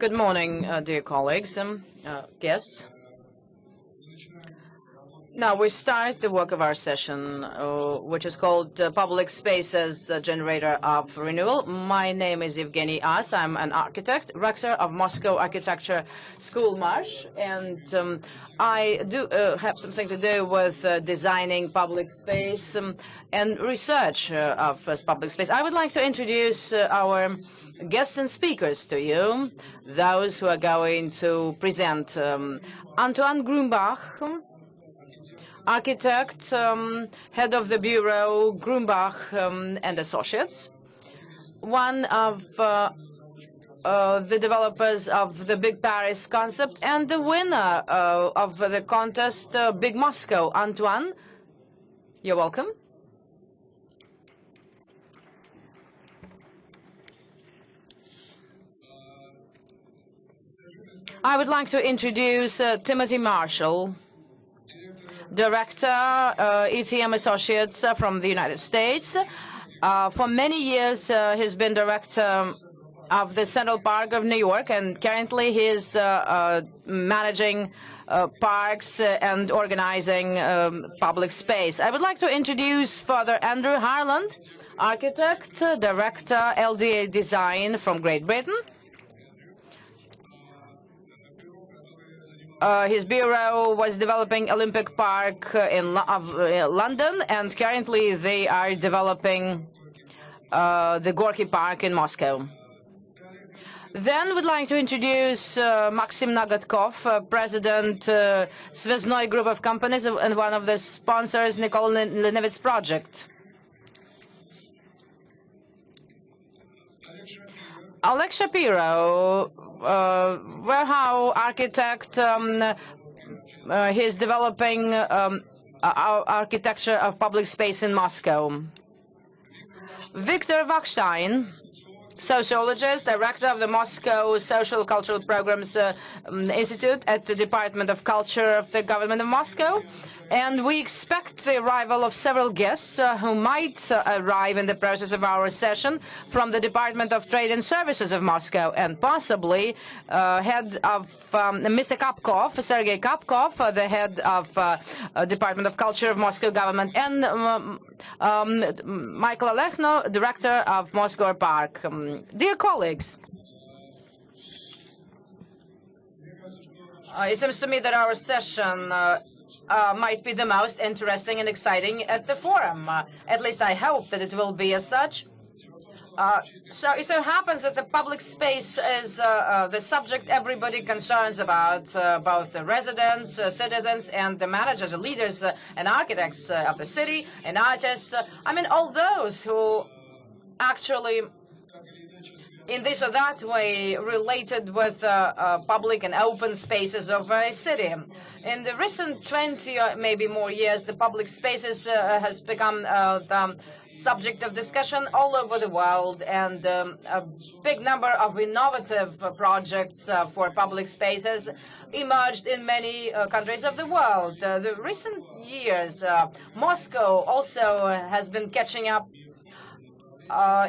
Good morning, dear colleagues, guests. Now we start the work of our session, which is called Public Spaces Generator of Renewal. My name is Eugene Asse. I'm an architect, rector of Moscow Architecture School Marsh, and I do have something to do with designing public space and research of public space. I would like to introduce our guests and speakers to you, those who are going to present. Antoan Grombach, architect, head of the bureau Grumbach and Associates, one of the developers of the Big Paris concept and the winner of the contest Big Moscow. Antoine, you're welcome. I would like to introduce Timothy Marshall, Director, ETM Associates from the United States. For many years, he's been director of the Central Park of New York, and currently he's managing parks and organizing public space. I would like to introduce Father Andrew Harland, architect, director, LDA Design from Great Britain. His bureau was developing Olympic Park in London, and currently they are developing the Gorky Park in Moscow. Then we'd like to introduce Maxim Nagatkov, president Svyaznoy group of companies and one of the sponsors, Nikola Lenevitz project. Oleg Shapiro, Wowhaus architect, he's developing architecture of public space in Moscow. Victor Vakhshtayn, sociologist, director of the Moscow Social Cultural Programs Institute at the Department of Culture of the Government of Moscow. And we expect the arrival of several guests who might arrive in the process of our session from the Department of Trade and Services of Moscow, and possibly head of Mr. Kapkov, Sergey Kapkov, the head of Department of Culture of Moscow government, and Michael Alechno, director of Moscow Park. Dear colleagues, it seems to me that our session might be the most interesting and exciting at the forum. At least I hope that it will be as such. So it so happens that the public space is the subject everybody concerns about, both the residents, citizens, and the managers, the leaders, and architects of the city, and artists. I mean, all those who actually in this or that way related with public and open spaces of a city. In the recent 20 or maybe more years, the public spaces has become the subject of discussion all over the world, and a big number of innovative projects for public spaces emerged in many countries of the world. The recent years, Moscow also has been catching up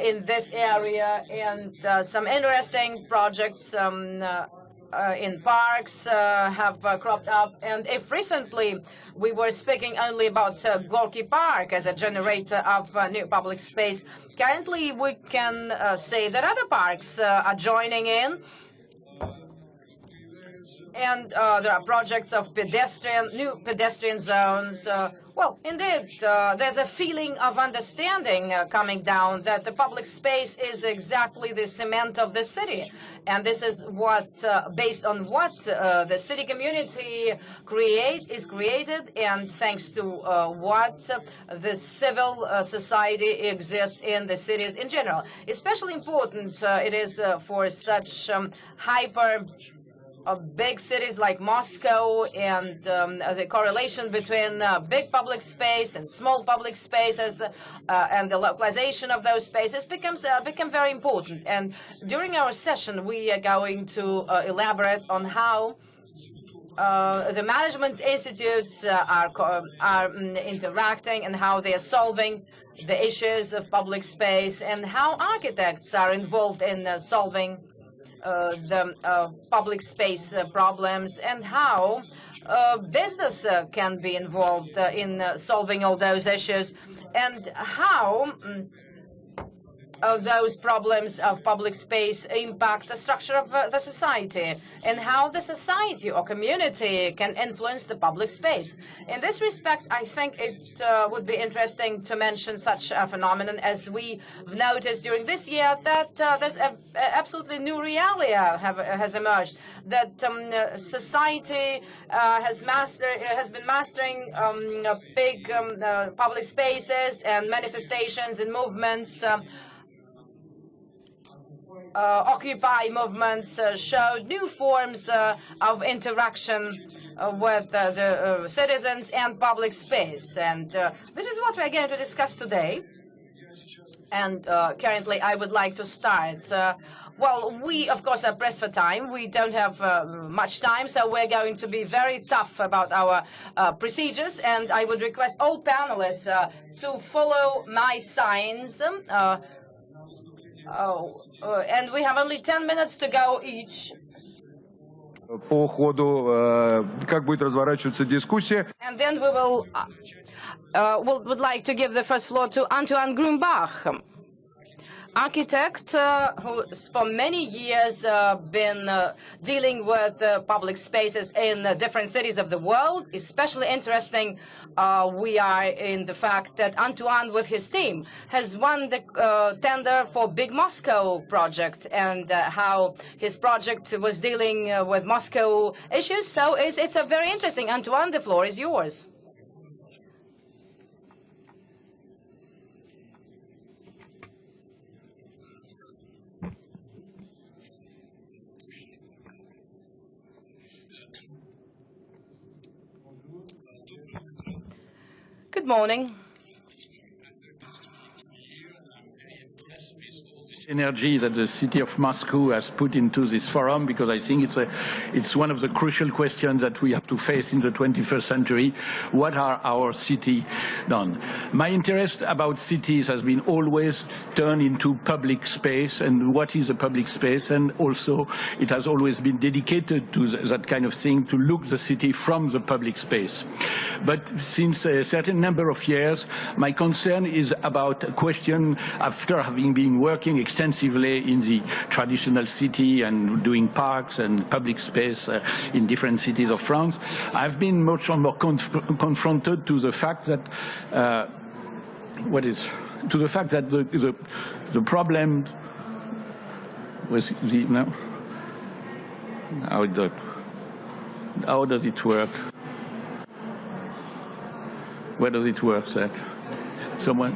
in this area, and some interesting projects in parks have cropped up. And if recently we were speaking only about Gorky Park as a generator of new public space, currently we can say that other parks are joining in. And there are projects of new pedestrian zones. Well, indeed, there's a feeling of understanding coming down that the public space is exactly the cement of the city. And this is what, based on what the city community is created, and thanks to what the civil society exists in the cities in general. Especially important it is for such big cities like Moscow, and the correlation between big public space and small public spaces and the localization of those spaces become very important. And during our session, we are going to elaborate on how the management institutes are interacting and how they are solving the issues of public space, and how architects are involved in solving the public space problems, and how business can be involved in solving all those issues, and how those problems of public space impact the structure of the society, and how the society or community can influence the public space. In this respect, I think it would be interesting to mention such a phenomenon as we've noticed during this year, that there's an absolutely new reality has emerged, that society has been mastering big public spaces and manifestations and movements. Occupy movements showed new forms of interaction with the citizens and public space. And this is what we're going to discuss today. And currently, I would like to start. Well, we, of course, are pressed for time. We don't have much time, so we're going to be very tough about our procedures. And I would request all panelists to follow my signs. And we have only 10 minutes to go each. По ходу, как будет разворачиваться дискуссия. And then we will would like to give the first floor to Antoan Grombach, architect who's for many years been dealing with public spaces in different cities of the world. Especially interesting we are in the fact that Antoine, with his team, has won the tender for Big Moscow project, and how his project was dealing with Moscow issues. So it's a very interesting. Antoine, the floor is yours. Good morning. Energy that the city of Moscow has put into this forum, because I think it's one of the crucial questions that we have to face in the 21st century. What are our city done? My interest about cities has been always turned into public space, and what is a public space, and also it has always been dedicated to that kind of thing, to look the city from the public space. But since a certain number of years, my concern is about a question, after having been working extensively in the traditional city and doing parks and public space in different cities of France, I've been much more confronted to the fact that the problem was the how does it work? Where does it work? That someone.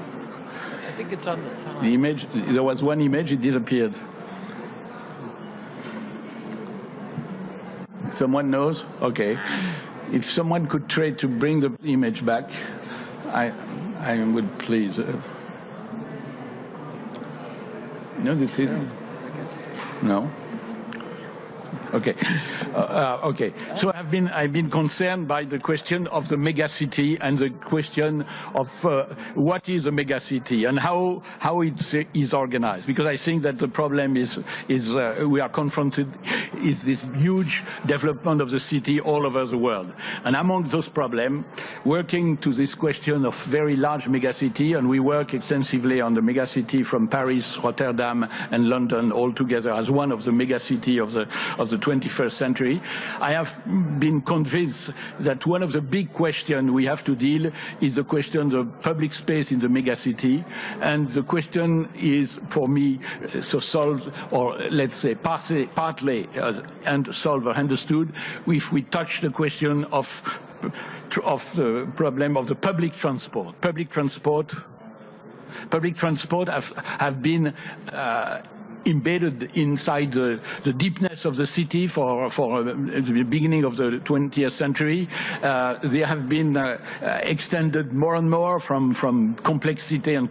I think it's on the side. The image, there was one image, it disappeared. Someone knows? Okay. If someone could try to bring the image back, I would please. No, the thing? No? Okay. Okay. So I've been concerned by the question of the megacity and the question of what is a megacity and how it is organized, because I think that the problem is we are confronted is this huge development of the city all over the world. And among those problems, working to this question of very large megacity, and we work extensively on the megacity from Paris, Rotterdam, and London all together as one of the megacity of the 21st century, I have been convinced that one of the big questions we have to deal is the question of public space in the megacity, and the question is, for me, so solved, or let's say partly and solved or understood, if we touch the question of the problem of the public transport. Public transport have been embedded inside the deepness of the city for the beginning of the 20th century. They have been extended more and more from complexity, and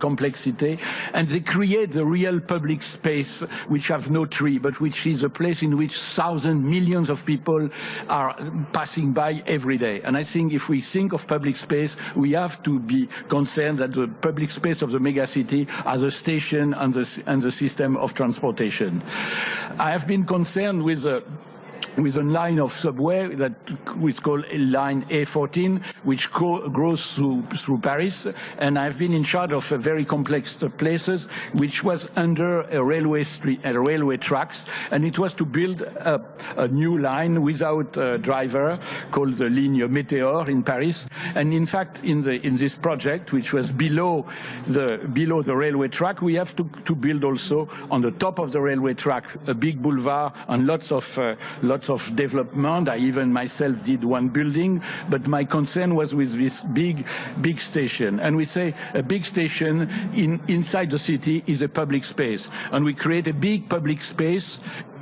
they create the real public space which have no tree, but which is a place in which thousands, millions of people are passing by every day. And I think if we think of public space, we have to be concerned that the public space of the megacity as a station and the system of transport transportation. I have been concerned with a line of subway that is called line A14, which goes through Paris, and I've been in charge of a very complex places, which was under a railway tracks, and it was to build a new line without a driver called the Ligne Météor in Paris. And in fact, in this project, which was below the railway track, we have to build also on the top of the railway track a big boulevard and lots of development. I even myself did one building, but my concern was with this big station. And we say a big station inside the city is a public space, and we create a big public space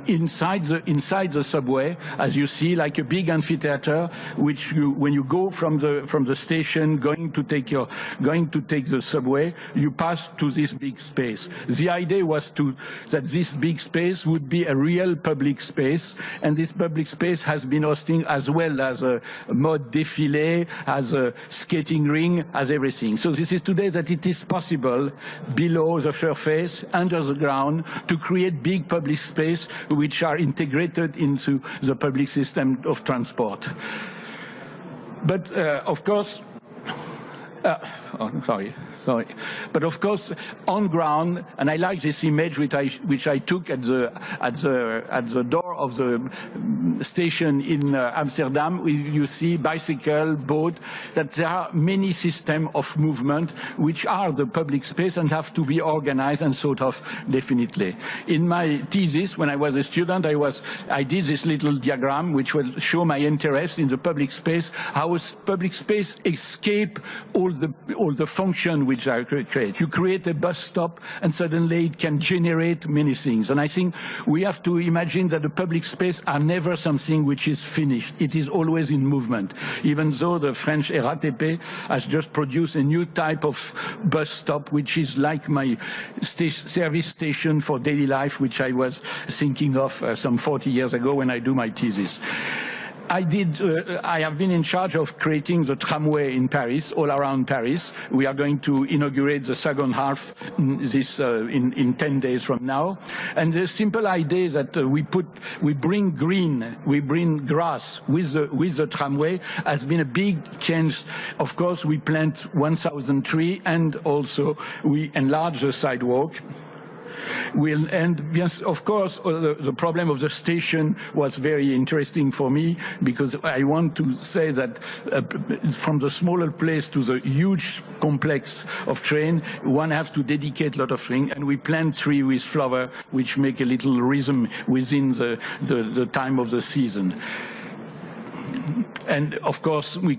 inside the subway, as you see, like a big amphitheater, which when you go from the station going to take the subway, you pass to this big space. The idea was that this big space would be a real public space, and this public space has been hosting as well as a mode défilé, as a skating ring, as everything. So this is today that it is possible below the surface, under the ground, to create big public space which are integrated into the public system of transport. But of course, But of course, on ground, and I like this image which I took at the door of the station in Amsterdam. You see bicycle, boat, that there are many systems of movement which are the public space and have to be organized and thought of definitely. In my thesis, when I was a student, I did this little diagram which will show my interest in the public space, how public space escape all the function which are created. You create a bus stop and suddenly it can generate many things. And I think we have to imagine that the public space are never something which is finished. It is always in movement. Even though the French RATP has just produced a new type of bus stop which is like my service station for daily life, which I was thinking of some 40 years ago when I do my thesis. I have been in charge of creating the tramway in Paris, all around Paris. We are going to inaugurate the second half in 10 days from now. And the simple idea that we bring grass with the tramway has been a big change. Of course, we plant 1,000 trees and also we enlarge the sidewalk. And yes, of course, the problem of the station was very interesting for me, because I want to say that from the smaller place to the huge complex of train, one has to dedicate a lot of things, and we plant trees with flower which make a little rhythm within the time of the season. And of course, we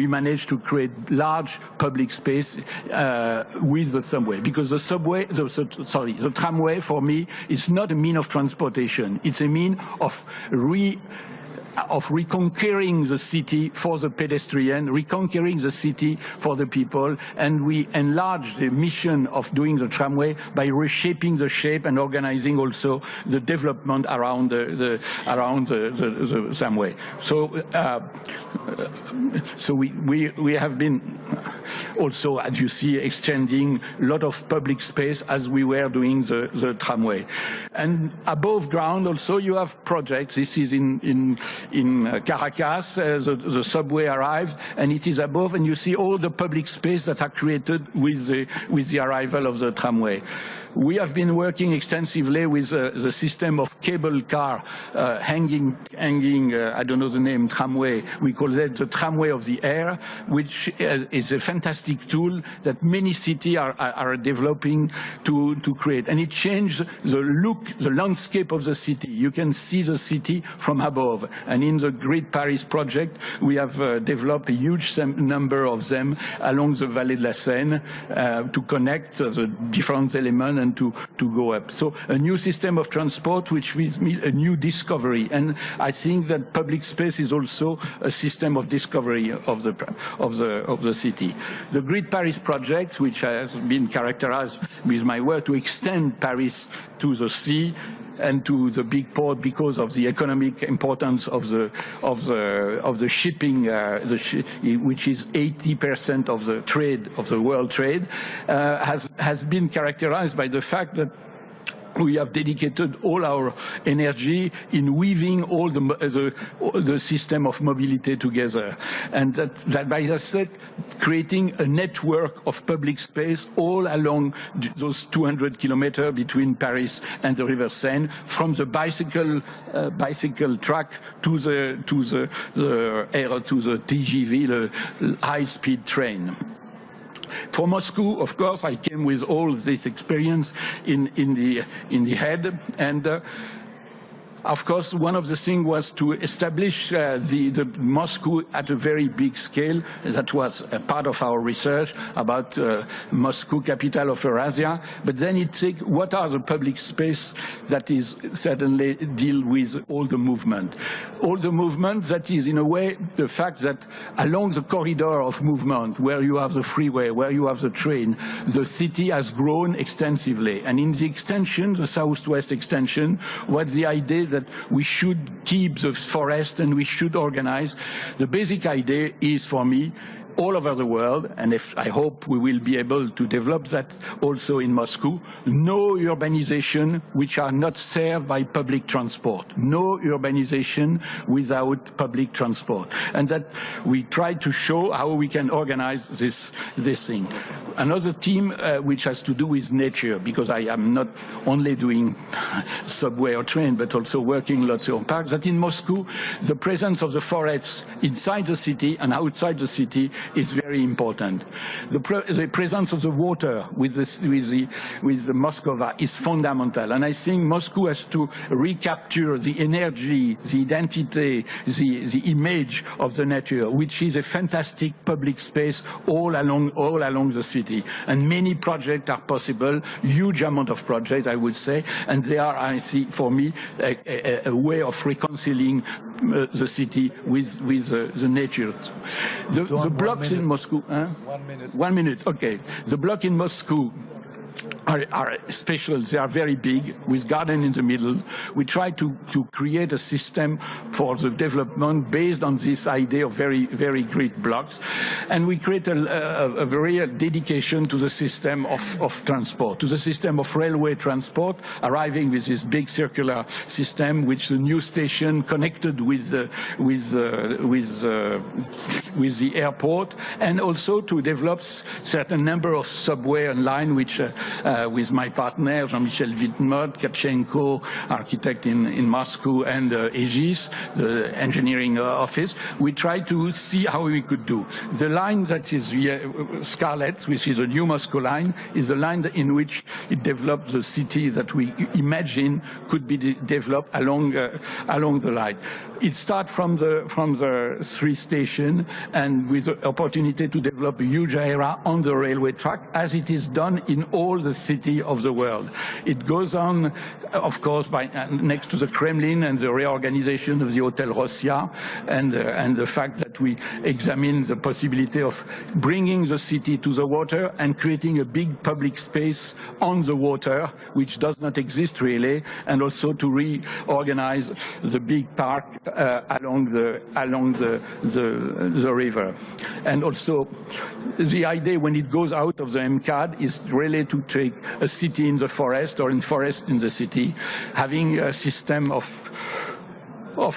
managed to create large public space with the subway, because the tramway for me is not a mean of transportation. It's a mean of reconquering the city for the pedestrian, reconquering the city for the people, and we enlarge the mission of doing the tramway by reshaping the shape and organizing also the development around the tramway. So we have been also, as you see, extending a lot of public space as we were doing the tramway. And above ground also you have projects. This is in Caracas, the subway arrived, and it is above, and you see all the public space that are created with the arrival of the tramway. We have been working extensively with the system of cable car hanging, I don't know the name, tramway. We call that the tramway of the air, which is a fantastic tool that many cities are developing to create. And it changed the look, the landscape of the city. You can see the city from above. And in the Great Paris project, we have developed a huge number of them along the Vallée de la Seine to connect the different elements and to go up. So a new system of transport, which means a new discovery. And I think that public space is also a system of discovery of the city. The Great Paris project, which has been characterized with my work to extend Paris to the sea and to the big port because of the economic importance of the shipping, which is 80% of the trade, of the world trade, has been characterized by the fact that we have dedicated all our energy in weaving all the system of mobility together. And that by that creating a network of public space all along those 200 kilometers between Paris and the River Seine, from the bicycle track to the TGV, the high-speed train. For Moscow, of course, I came with all this experience in the head, and of course, one of the things was to establish the Moscow at a very big scale. That was a part of our research about Moscow, capital of Eurasia. But then it takes what are the public space that is certainly deal with all the movement. All the movement that is, in a way, the fact that along the corridor of movement, where you have the freeway, where you have the train, the city has grown extensively. And in the extension, the southwest extension, what the idea that we should keep the forest and we should organize. The basic idea is, for me, all over the world, and I hope we will be able to develop that also in Moscow, no urbanization which are not served by public transport. No urbanization without public transport. And that we try to show how we can organize this thing. Another theme which has to do with nature, because I am not only doing subway or train, but also working lots on parks, that in Moscow, the presence of the forests inside the city and outside the city is very important. The presence of the water with the Moscova is fundamental, and I think Moscow has to recapture the energy, the identity, the image of the nature, which is a fantastic public space all along the city. And many projects are possible, huge amount of projects, I would say, and they are, I see, for me, a way of reconciling the city with the nature. The blocks in Moscow. 1 minute. 1 minute. Okay. The block in Moscow are special. They are very big, with garden in the middle. We try to create a system for the development based on this idea of very, very great blocks. And we create a real dedication to the system of transport, to the system of railway transport, arriving with this big circular system, which the new station connected with the airport, and also to develop certain number of subway and line, which with my partner, Jean-Michel Wittmott, Katchenko, architect in Moscow, and Aegis, the engineering office, we tried to see how we could do. The line that is Scarlet, which is a new Moscow line, is the line in which it develops the city that we imagine could be developed along the line. It starts from the 3 stations, and with the opportunity to develop a huge area on the railway track, as it is done in all the city of the world. It goes on, of course, by next to the Kremlin and the reorganization of the Hotel Rossia, and the fact that we examine the possibility of bringing the city to the water and creating a big public space on the water, which does not exist really, and also to reorganize the big park along the river. And also, the idea when it goes out of the MCAD is really to take a city in the forest or in forest in the city, having a system of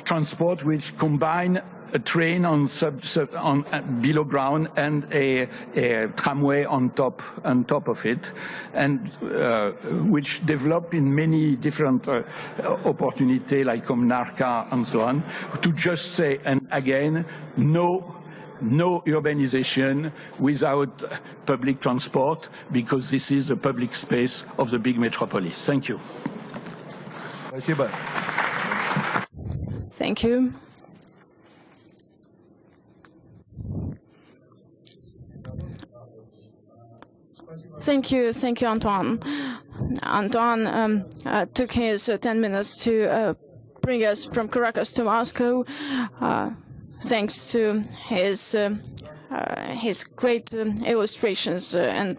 transport which combine a train on below ground and a tramway on top of it, and which develop in many different opportunities like Komnarka and so on, to just say, and again, no urbanization without public transport, because this is a public space of the big metropolis. Thank you. Спасибо. Thank you. Thank you, Antoine. Antoine took his 10 minutes to bring us from Caracas to Moscow, thanks to his great illustrations and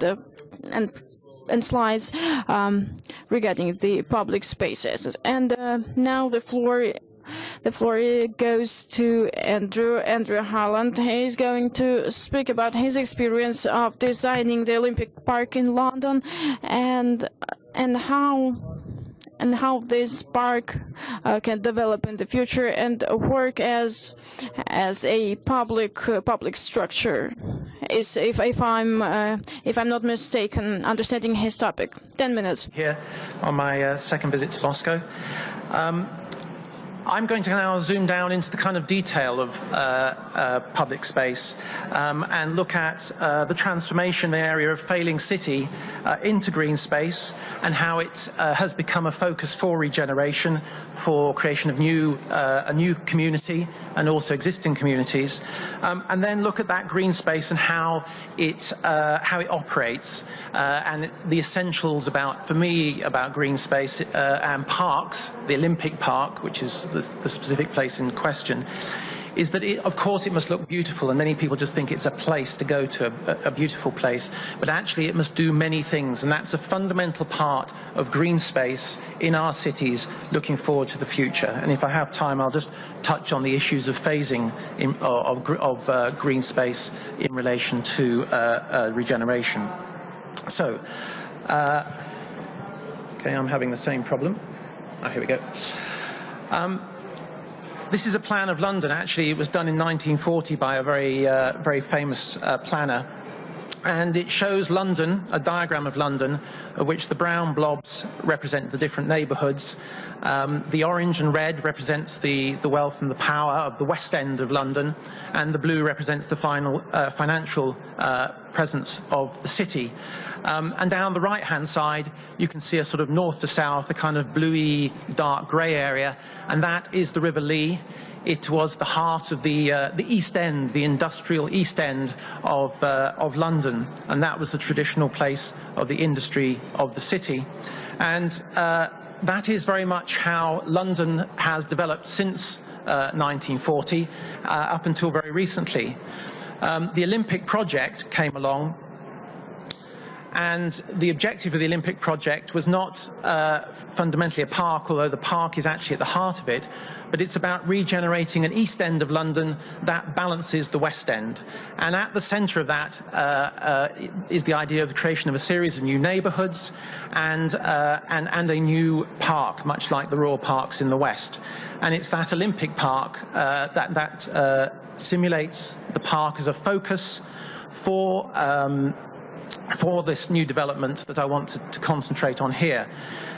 slides regarding the public spaces. And now the floor goes to Andrew Harland. He is going to speak about his experience of designing the Olympic Park in London and how and how this park can develop in the future and work as a public structure. If I'm not mistaken, understanding his topic. 10 minutes. Here on my second visit to Moscow. I'm going to now zoom down into the kind of detail of public space and look at the transformation area of failing city into green space and how it has become a focus for regeneration, for creation of a new community and also existing communities, and then look at that green space and how it operates and the essentials for me about green space and parks, the Olympic Park, which is the specific place in question, is that of course it must look beautiful, and many people just think it's a place to go to, a beautiful place, but actually it must do many things, and that's a fundamental part of green space in our cities looking forward to the future. And if I have time, I'll just touch on the issues of phasing of green space in relation to regeneration. So, okay, I'm having the same problem. Oh, here we go. This is a plan of London. Actually, it was done in 1940 by a very famous planner. And it shows London, a diagram of London, of which the brown blobs represent the different neighbourhoods. The orange and red represents the wealth and the power of the West End of London, and the blue represents the financial presence of the city. And down the right-hand side, you can see a sort of north to south, a kind of bluey, dark grey area, and that is the River Lee. It was the heart of the East End, the industrial East End of London, and that was the traditional place of the industry of the city. And that is very much how London has developed since 1940 up until very recently. The Olympic project came along, and the objective of the Olympic project was not fundamentally a park, although the park is actually at the heart of it, but it's about regenerating an East End of London that balances the West End. And at the centre of that is the idea of the creation of a series of new neighbourhoods and a new park, much like the Royal Parks in the West. And it's that Olympic Park that simulates the park as a focus for this new development that I want to concentrate on here.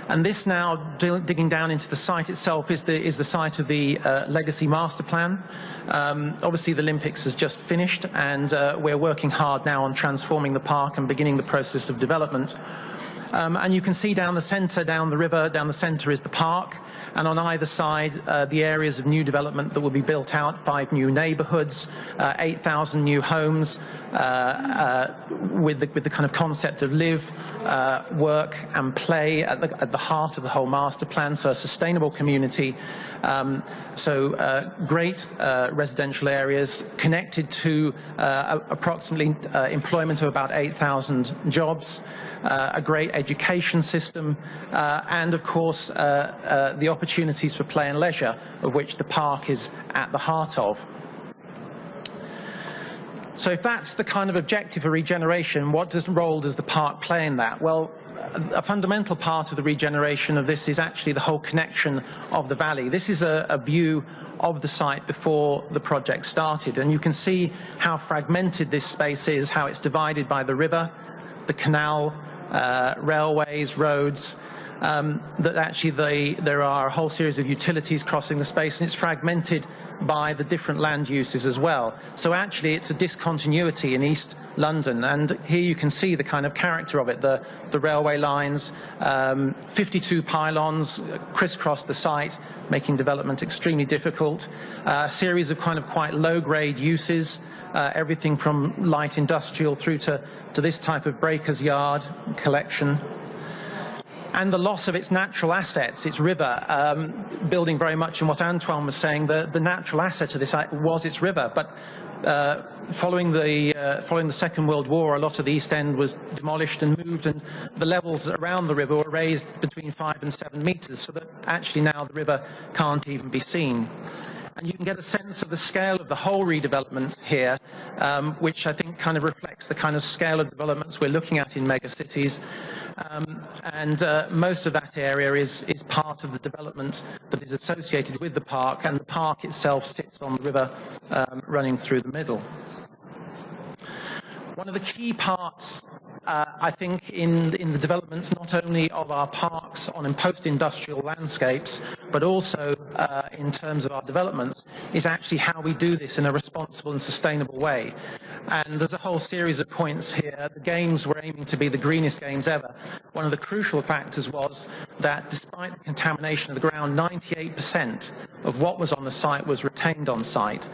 And this now, digging down into the site itself, is the site of the Legacy Master Plan. Obviously, the Olympics has just finished, and we're working hard now on transforming the park and beginning the process of development. And you can see down the centre, down the river, down the centre is the park, and on either side the areas of new development that will be built out, 5 new neighbourhoods, 8,000 new homes, with the kind of concept of live, work and play at the heart of the whole master plan, so a sustainable community, great residential areas connected to approximately employment of about 8,000 jobs, a great education system, and of course the opportunities for play and leisure, of which the park is at the heart of. So if that's the kind of objective for regeneration, what role does the park play in that? Well, a fundamental part of the regeneration of this is actually the whole connection of the valley. This is a view of the site before the project started, and you can see how fragmented this space is, how it's divided by the river, the canal, railways, roads, that actually there are a whole series of utilities crossing the space, and it's fragmented by the different land uses as well. So actually it's a discontinuity in East London, and here you can see the kind of character of it, the railway lines, 52 pylons crisscross the site, making development extremely difficult, a series of kind of quite low-grade uses, everything from light industrial through to this type of breaker's yard collection. And the loss of its natural assets, its river, building very much on what Antoine was saying, the natural asset of this was its river. But following the Second World War, a lot of the East End was demolished and moved, and the levels around the river were raised between 5 and 7 meters, so that actually now the river can't even be seen. And you can get a sense of the scale of the whole redevelopment here, which I think kind of reflects the kind of scale of developments we're looking at in megacities. and most of that area is part of the development that is associated with the park, and the park itself sits on the river running through the middle. One of the key parts, I think, in the development not only of our parks on post-industrial landscapes, but also in terms of our developments, is actually how we do this in a responsible and sustainable way. And there's a whole series of points here. The games were aiming to be the greenest games ever. One of the crucial factors was that despite the contamination of the ground, 98% of what was on the site was retained on site.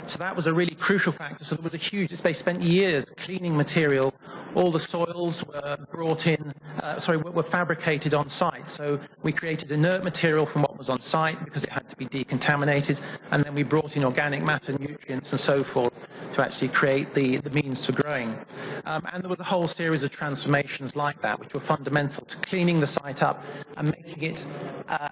So that was a really crucial factor. So there was a huge, they spent years cleaning material. All the soils were brought in, were fabricated on site. So we created inert material from what was on site because it had to be decontaminated. And then we brought in organic matter, nutrients and so forth to actually create the means for growing. And there was a whole series of transformations like that, which were fundamental to cleaning the site up and making it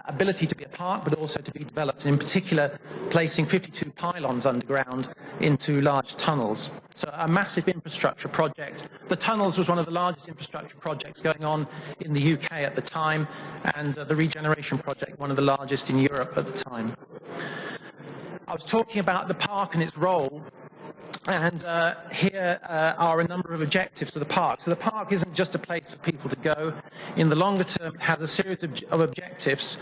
ability to be a park, but also to be developed, and in particular, placing 52 pylons underground into large tunnels. So a massive infrastructure project. The tunnels was one of the largest infrastructure projects going on in the UK at the time, and the regeneration project, one of the largest in Europe at the time. I was talking about the park and its role, and here are a number of objectives for the park. So the park isn't just a place for people to go. In the longer term, it has a series of objectives,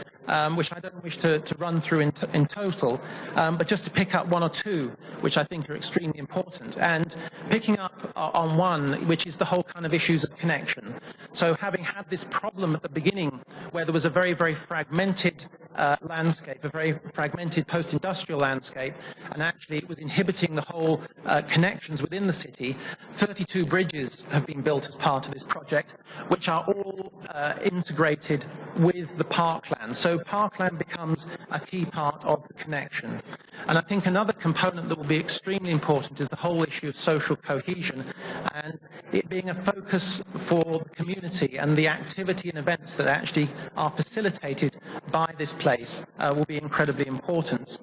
which I don't wish to run through in total, but just to pick up one or two, which I think are extremely important. And picking up on one, which is the whole kind of issues of connection. So having had this problem at the beginning, where there was a very, very fragmented landscape, a very fragmented post-industrial landscape, and actually it was inhibiting the whole connections within the city. 32 bridges have been built as part of this project, which are all integrated with the parkland. So parkland becomes a key part of the connection. And I think another component that will be extremely important is the whole issue of social cohesion, and it being a focus for the community, and the activity and events that actually are facilitated by this place will be incredibly important.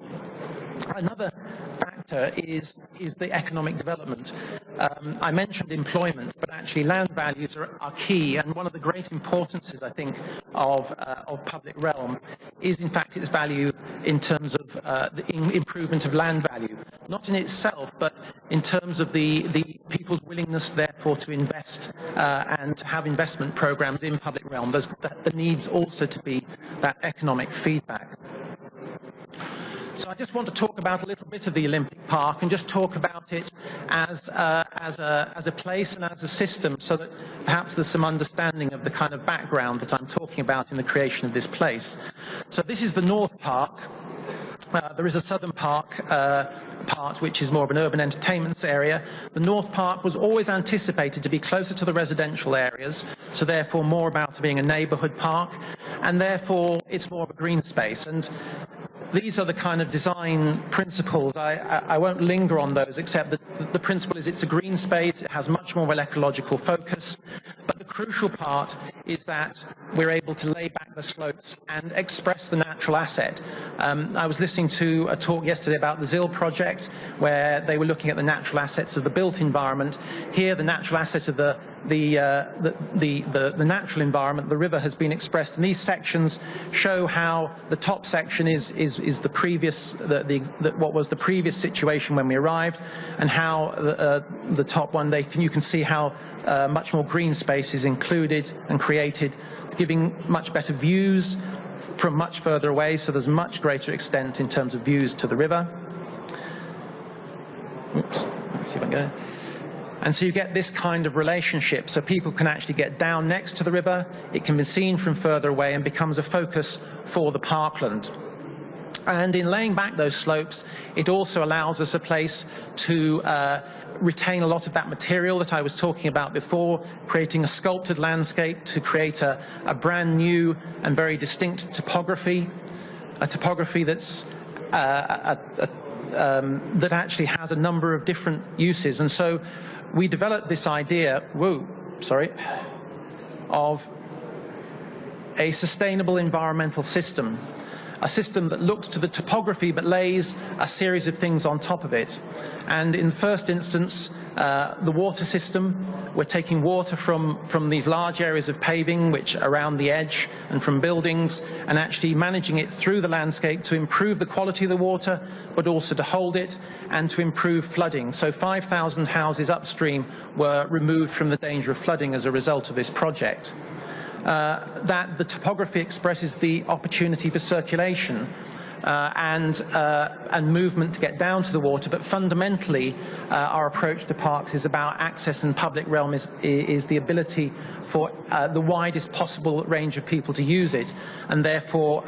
Another factor is the economic development. I mentioned employment, but actually land values are key, and one of the great importances, I think, of public realm is in fact its value in terms of the improvement of land value, not in itself, but in terms of the people's willingness, therefore, to invest and have investment programs in public realm. There needs also to be that economic feedback. So I just want to talk about a little bit of the Olympic Park and just talk about it as a place and as a system, so that perhaps there's some understanding of the kind of background that I'm talking about in the creation of this place. So this is the North Park. There is a Southern Park part, which is more of an urban entertainments area. The North Park was always anticipated to be closer to the residential areas, so therefore more about being a neighbourhood park, and therefore it's more of a green space. And these are the kind of design principles. I won't linger on those, except that the principle is it's a green space, it has much more of an ecological focus, but the crucial part is that we're able to lay back the slopes and express the natural asset. I was listening to a talk yesterday about the ZIL project, where they were looking at the natural assets of the built environment. Here, the natural asset of the natural environment, the river, has been expressed, and these sections show how the top section is the previous, what was the previous situation when we arrived, and how the top one, you can see how much more green space is included and created, giving much better views from much further away, so there's much greater extent in terms of views to the river. Oops, let's see if I can go. And so you get this kind of relationship, so people can actually get down next to the river, it can be seen from further away, and becomes a focus for the parkland. And in laying back those slopes, it also allows us a place to retain a lot of that material that I was talking about before, creating a sculpted landscape to create a brand new and very distinct topography, a topography that's that actually has a number of different uses. And so we developed this idea, of a sustainable environmental system, a system that looks to the topography but lays a series of things on top of it. And in the first instance, The water system, we're taking water from these large areas of paving, which are around the edge, and from buildings, and actually managing it through the landscape to improve the quality of the water, but also to hold it and to improve flooding. So 5,000 houses upstream were removed from the danger of flooding as a result of this project. That the topography expresses the opportunity for circulation and movement to get down to the water, but fundamentally our approach to parks is about access, and public realm is the ability for the widest possible range of people to use it, and therefore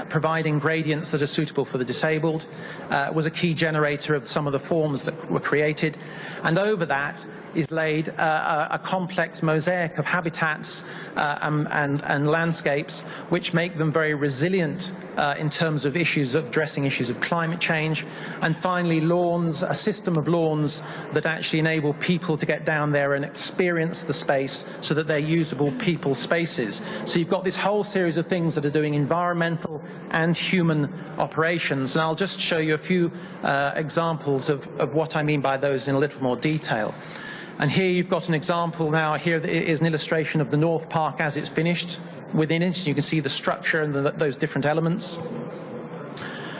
providing gradients that are suitable for the disabled was a key generator of some of the forms that were created. And over that is laid a complex mosaic of habitats and landscapes which make them very resilient in terms of addressing issues of climate change. And finally, lawns, a system of lawns that actually enable people to get down there and experience the space so that they're usable people spaces. So you've got this whole series of things that are doing environmental and human operations. And I'll just show you a few examples of what I mean by those in a little more detail. And here you've got an example now. Here is an illustration of the North Park as it's finished within it. You can see the structure and those different elements.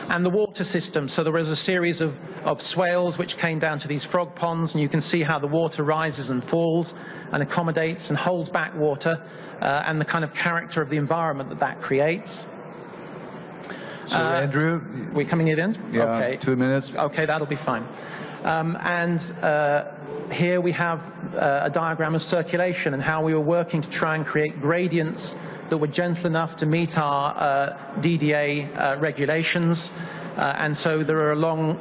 And the water system. So there was a series of swales which came down to these frog ponds, and you can see how the water rises and falls and accommodates and holds back water, and the kind of character of the environment that creates. So Andrew, we're coming at the end? Yeah, okay. 2 minutes. Okay, that'll be fine. Here we have a diagram of circulation and how we were working to try and create gradients that were gentle enough to meet our DDA regulations. And so there are long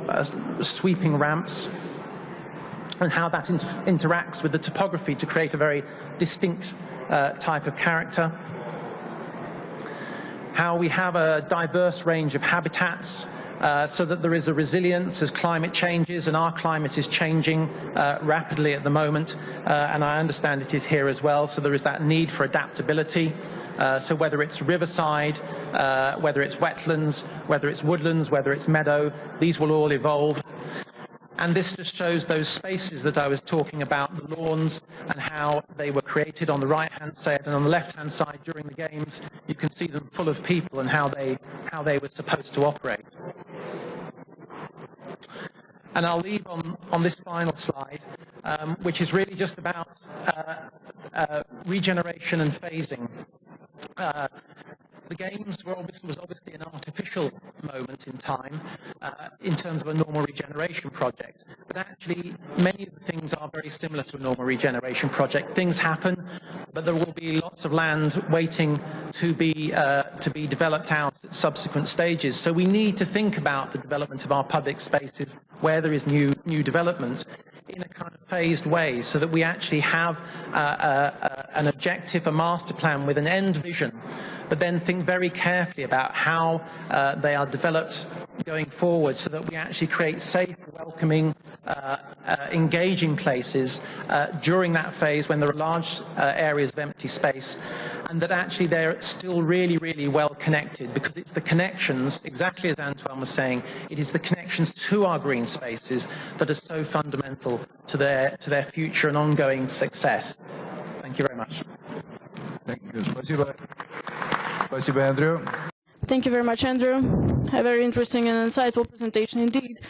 sweeping ramps, and how that interacts with the topography to create a very distinct type of character. How we have a diverse range of habitats, so that there is a resilience as climate changes, and our climate is changing rapidly at the moment, and I understand it is here as well, so there is that need for adaptability. So whether it's riverside, whether it's wetlands, whether it's woodlands, whether it's meadow, these will all evolve. And this just shows those spaces that I was talking about, the lawns, and how they were created on the right-hand side, and on the left-hand side during the games, you can see them full of people and how they were supposed to operate. And I'll leave on this final slide, which is really just about regeneration and phasing. The games was obviously an artificial moment in time in terms of a normal regeneration project. But actually, many of the things are very similar to a normal regeneration project. Things happen, but there will be lots of land waiting to be developed out at subsequent stages. So we need to think about the development of our public spaces where there is new development in a kind of phased way, so that we actually have an objective, a master plan with an end vision, but then think very carefully about how they are developed going forward, so that we actually create safe, welcoming, engaging places during that phase when there are large areas of empty space, and that actually they're still really, really well connected, because it's the connections, exactly as Antoine was saying, it is the connections to our green spaces that are so fundamental to their future and ongoing success. Thank you very much. Thank you. Спасибо. Спасибо, Andrew. Thank you very much, Andrew. A very interesting and insightful presentation indeed.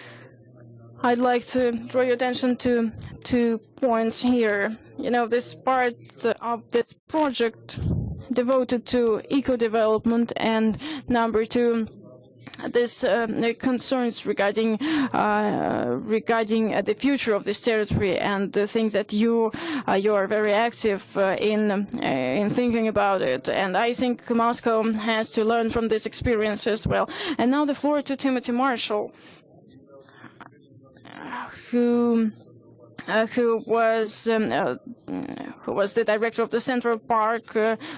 I'd like to draw your attention to 2 points here. You know, this part of this project devoted to eco-development, and number 2, this concerns regarding the future of this territory, and the things that you are very active in thinking about it. And I think Moscow has to learn from this experience as well. And now the floor to Timothy Marshall, who was the director of the Central Park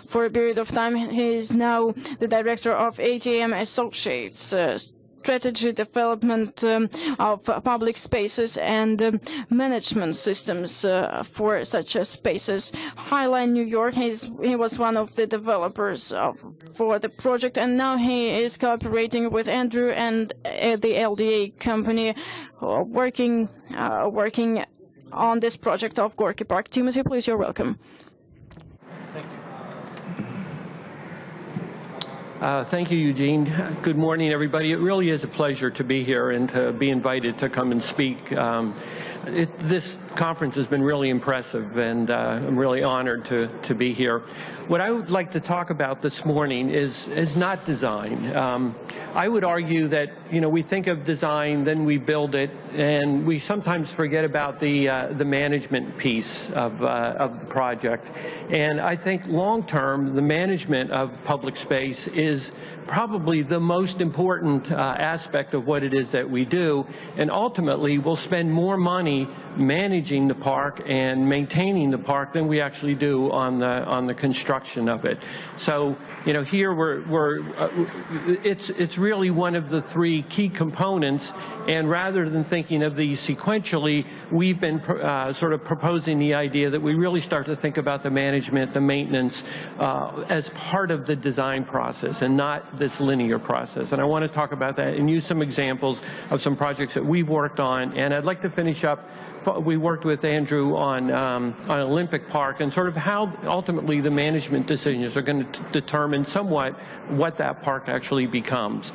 for a period of time. He is now the director of ATM Associates, strategy development of public spaces and management systems for such spaces. Highline, New York, he was one of the developers for the project, and now he is cooperating with Andrew and the LDA company, working on this project of Gorky Park. Timothy, please, you're welcome. Thank you, Eugene. Good morning, everybody. It really is a pleasure to be here and to be invited to come and speak. This conference has been really impressive, and I'm really honored to be here. What I would like to talk about this morning is not design. I would argue that, you know, we think of design, then we build it, and we sometimes forget about the management piece of the project. And I think long-term, the management of public space is probably the most important aspect of what it is that we do, and ultimately we'll spend more money managing the park and maintaining the park than we actually do on the construction of it. So, you know, here it's really one of the three key components, and rather than thinking of these sequentially, we've been sort of proposing the idea that we really start to think about the management, the maintenance, as part of the design process and not this linear process. And I want to talk about that and use some examples of some projects that we've worked on. And I'd like to finish up, we worked with Andrew on Olympic Park and sort of how ultimately the management decisions are going to determine somewhat what that park actually becomes.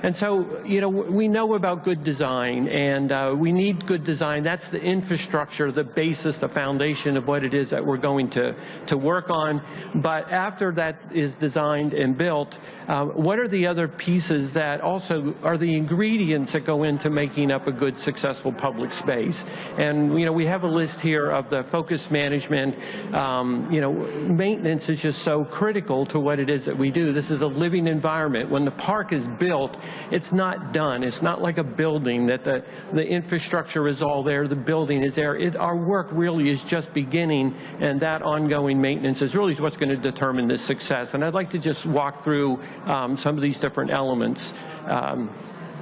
And so, you know, we know about good design, and we need good design. That's the infrastructure, the basis, the foundation of what it is that we're going to work on. But after that is designed and built, what are the other pieces that also are the ingredients that go into making up a good, successful public space? And, you know, we have a list here of the focus management. You know, maintenance is just so critical to what it is that we do. This is a living environment. When the park is built, it's not done. It's not like a building that the infrastructure is all there, the building is there. Our work really is just beginning, and that ongoing maintenance is really what's going to determine this success. And I'd like to just walk through some of these different elements.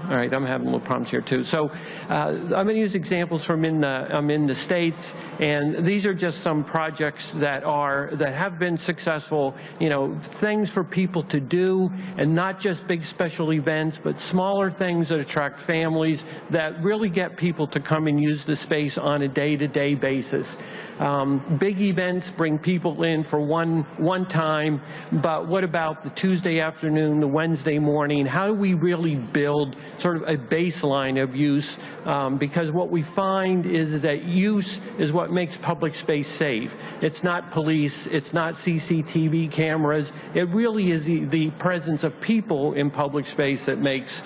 All right, I'm having little problems here too. So I'm going to use examples from I'm in the States, and these are just some projects that have been successful. You know, things for people to do, and not just big special events, but smaller things that attract families, that really get people to come and use the space on a day-to-day basis. Big events bring people in for one time, but what about the Tuesday afternoon, the Wednesday morning? How do we really build sort of a baseline of use, because what we find is that use is what makes public space safe. It's not police, it's not CCTV cameras. It really is the presence of people in public space that makes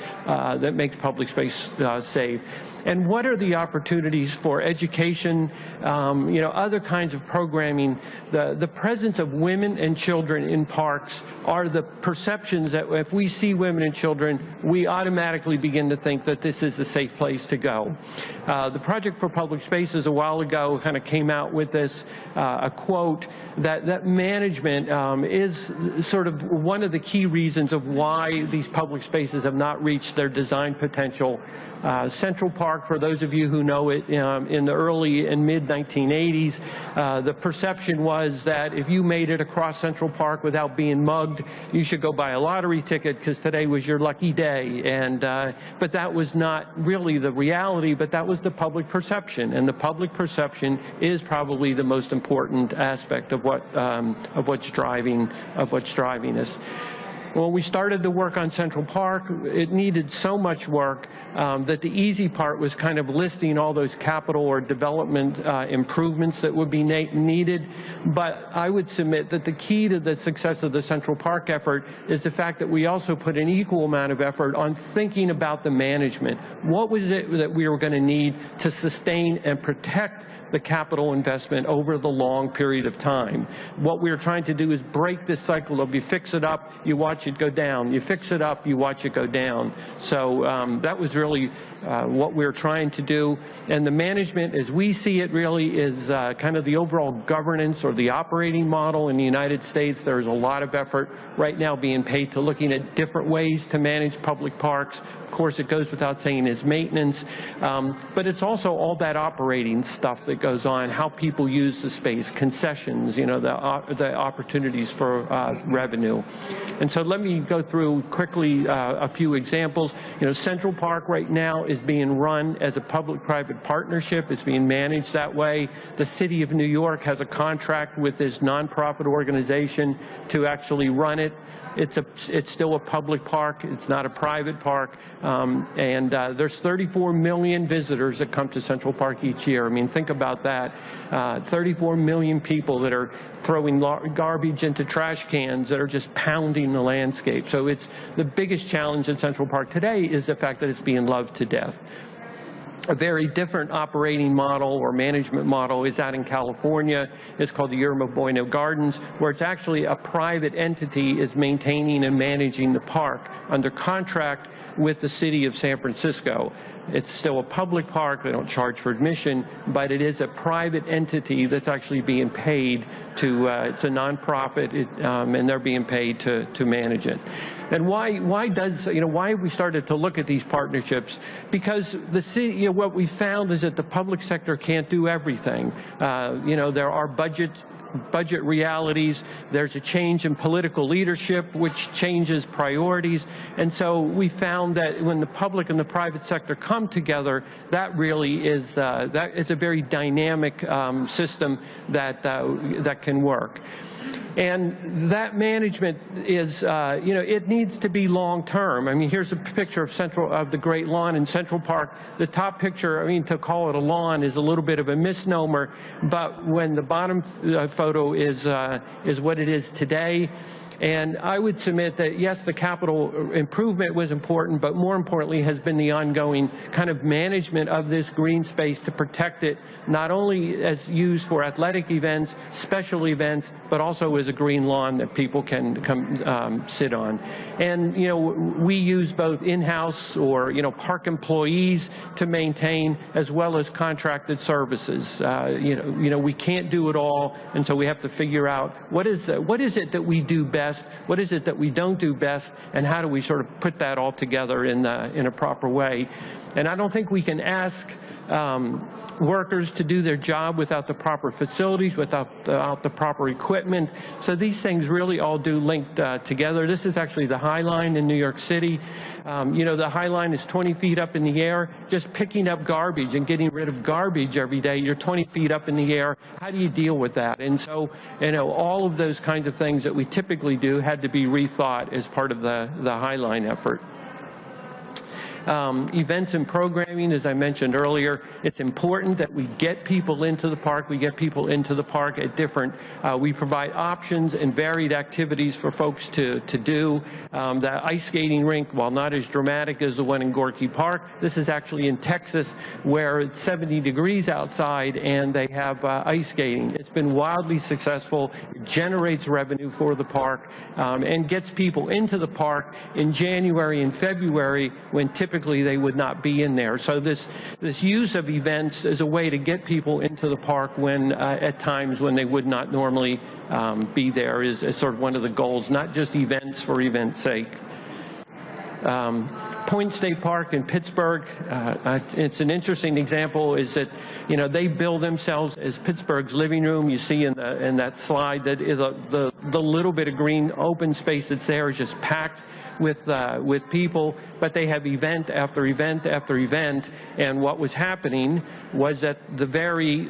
public space safe. And what are the opportunities for education, you know, other kinds of programming? The presence of women and children in parks are the perceptions that if we see women and children, we automatically begin to think that this is a safe place to go. The Project for Public Spaces a while ago kind of came out with this, a quote that management is sort of one of the key reasons of why these public spaces have not reached their design potential. Central Park, for those of you who know it, in the early and mid-1980s, the perception was that if you made it across Central Park without being mugged, you should go buy a lottery ticket because today was your lucky day. And but that was not really the reality, but that was the public perception. And the public perception is probably the most important aspect of what's driving us. Well, we started to work on Central Park. It needed so much work that the easy part was kind of listing all those capital or development improvements that would be needed. But I would submit that the key to the success of the Central Park effort is the fact that we also put an equal amount of effort on thinking about the management. What was it that we were going to need to sustain and protect the capital investment over the long period of time? What we were trying to do is break this cycle of you fix it up, you watch it go down. You fix it up, you watch it go down. So that was really what we're trying to do. And the management, as we see it, really is kind of the overall governance or the operating model in the United States. There's a lot of effort right now being paid to looking at different ways to manage public parks. Of course, it goes without saying is maintenance, but it's also all that operating stuff that goes on, how people use the space, concessions, you know, the opportunities for revenue. And so let me go through quickly a few examples. Central Park right now is being run as a public-private partnership. It's being managed that way. The City of New York has a contract with this nonprofit organization to actually run it. It's still a public park. It's not a private park. And there's 34 million visitors that come to Central Park each year. I mean, think about that. 34 million people that are throwing garbage into trash cans that are just pounding the landscape. So it's the biggest challenge in Central Park today is the fact that it's being loved to death. A very different operating model or management model is out in California. It's called the Yermo Bueno Gardens, where it's actually a private entity is maintaining and managing the park under contract with the city of San Francisco. It's still a public park. They don't charge for admission, but it is a private entity that's actually being paid to, it's a nonprofit, and they're being paid to manage it. And why have we started to look at these partnerships? Because the city, what we found is that the public sector can't do everything. There are budget realities. There's a change in political leadership, which changes priorities. And so we found that when the public and the private sector come together, that really is it's a very dynamic system that can work. And that management is, it needs to be long-term. I mean, here's a picture of the Great Lawn in Central Park. The top picture, I mean, to call it a lawn is a little bit of a misnomer, but when the bottom photo is what it is today. And I would submit that, yes, the capital improvement was important, but more importantly has been the ongoing kind of management of this green space to protect it, not only as used for athletic events, special events, but also as a green lawn that people can come sit on. And, we use both in-house or, park employees to maintain as well as contracted services. We can't do it all, and so we have to figure out what is it that we do best. What is it that we don't do best, and how do we sort of put that all together in a proper way? And I don't think we can ask workers to do their job without the proper facilities, without the proper equipment. So these things really all do link together. This is actually the High Line in New York City. The High Line is 20 feet up in the air. Just picking up garbage and getting rid of garbage every day, you're 20 feet up in the air. How do you deal with that? And so, all of those kinds of things that we typically do had to be rethought as part of the High Line effort. Events and programming, as I mentioned earlier, it's important that we get people into the park. We get people into the park at different, we provide options and varied activities for folks to do. The ice skating rink, while not as dramatic as the one in Gorky Park, this is actually in Texas where it's 70 degrees outside and they have ice skating. It's been wildly successful. It generates revenue for the park and gets people into the park in January and February when typically they would not be in there. So this use of events is a way to get people into the park when at times when they would not normally be there is sort of one of the goals, not just events for events' sake. Point State Park in Pittsburgh, it's an interesting example is that, they bill themselves as Pittsburgh's living room. You see in that slide that the little bit of green open space that's there is just packed with people, but they have event after event after event, and what was happening was that the very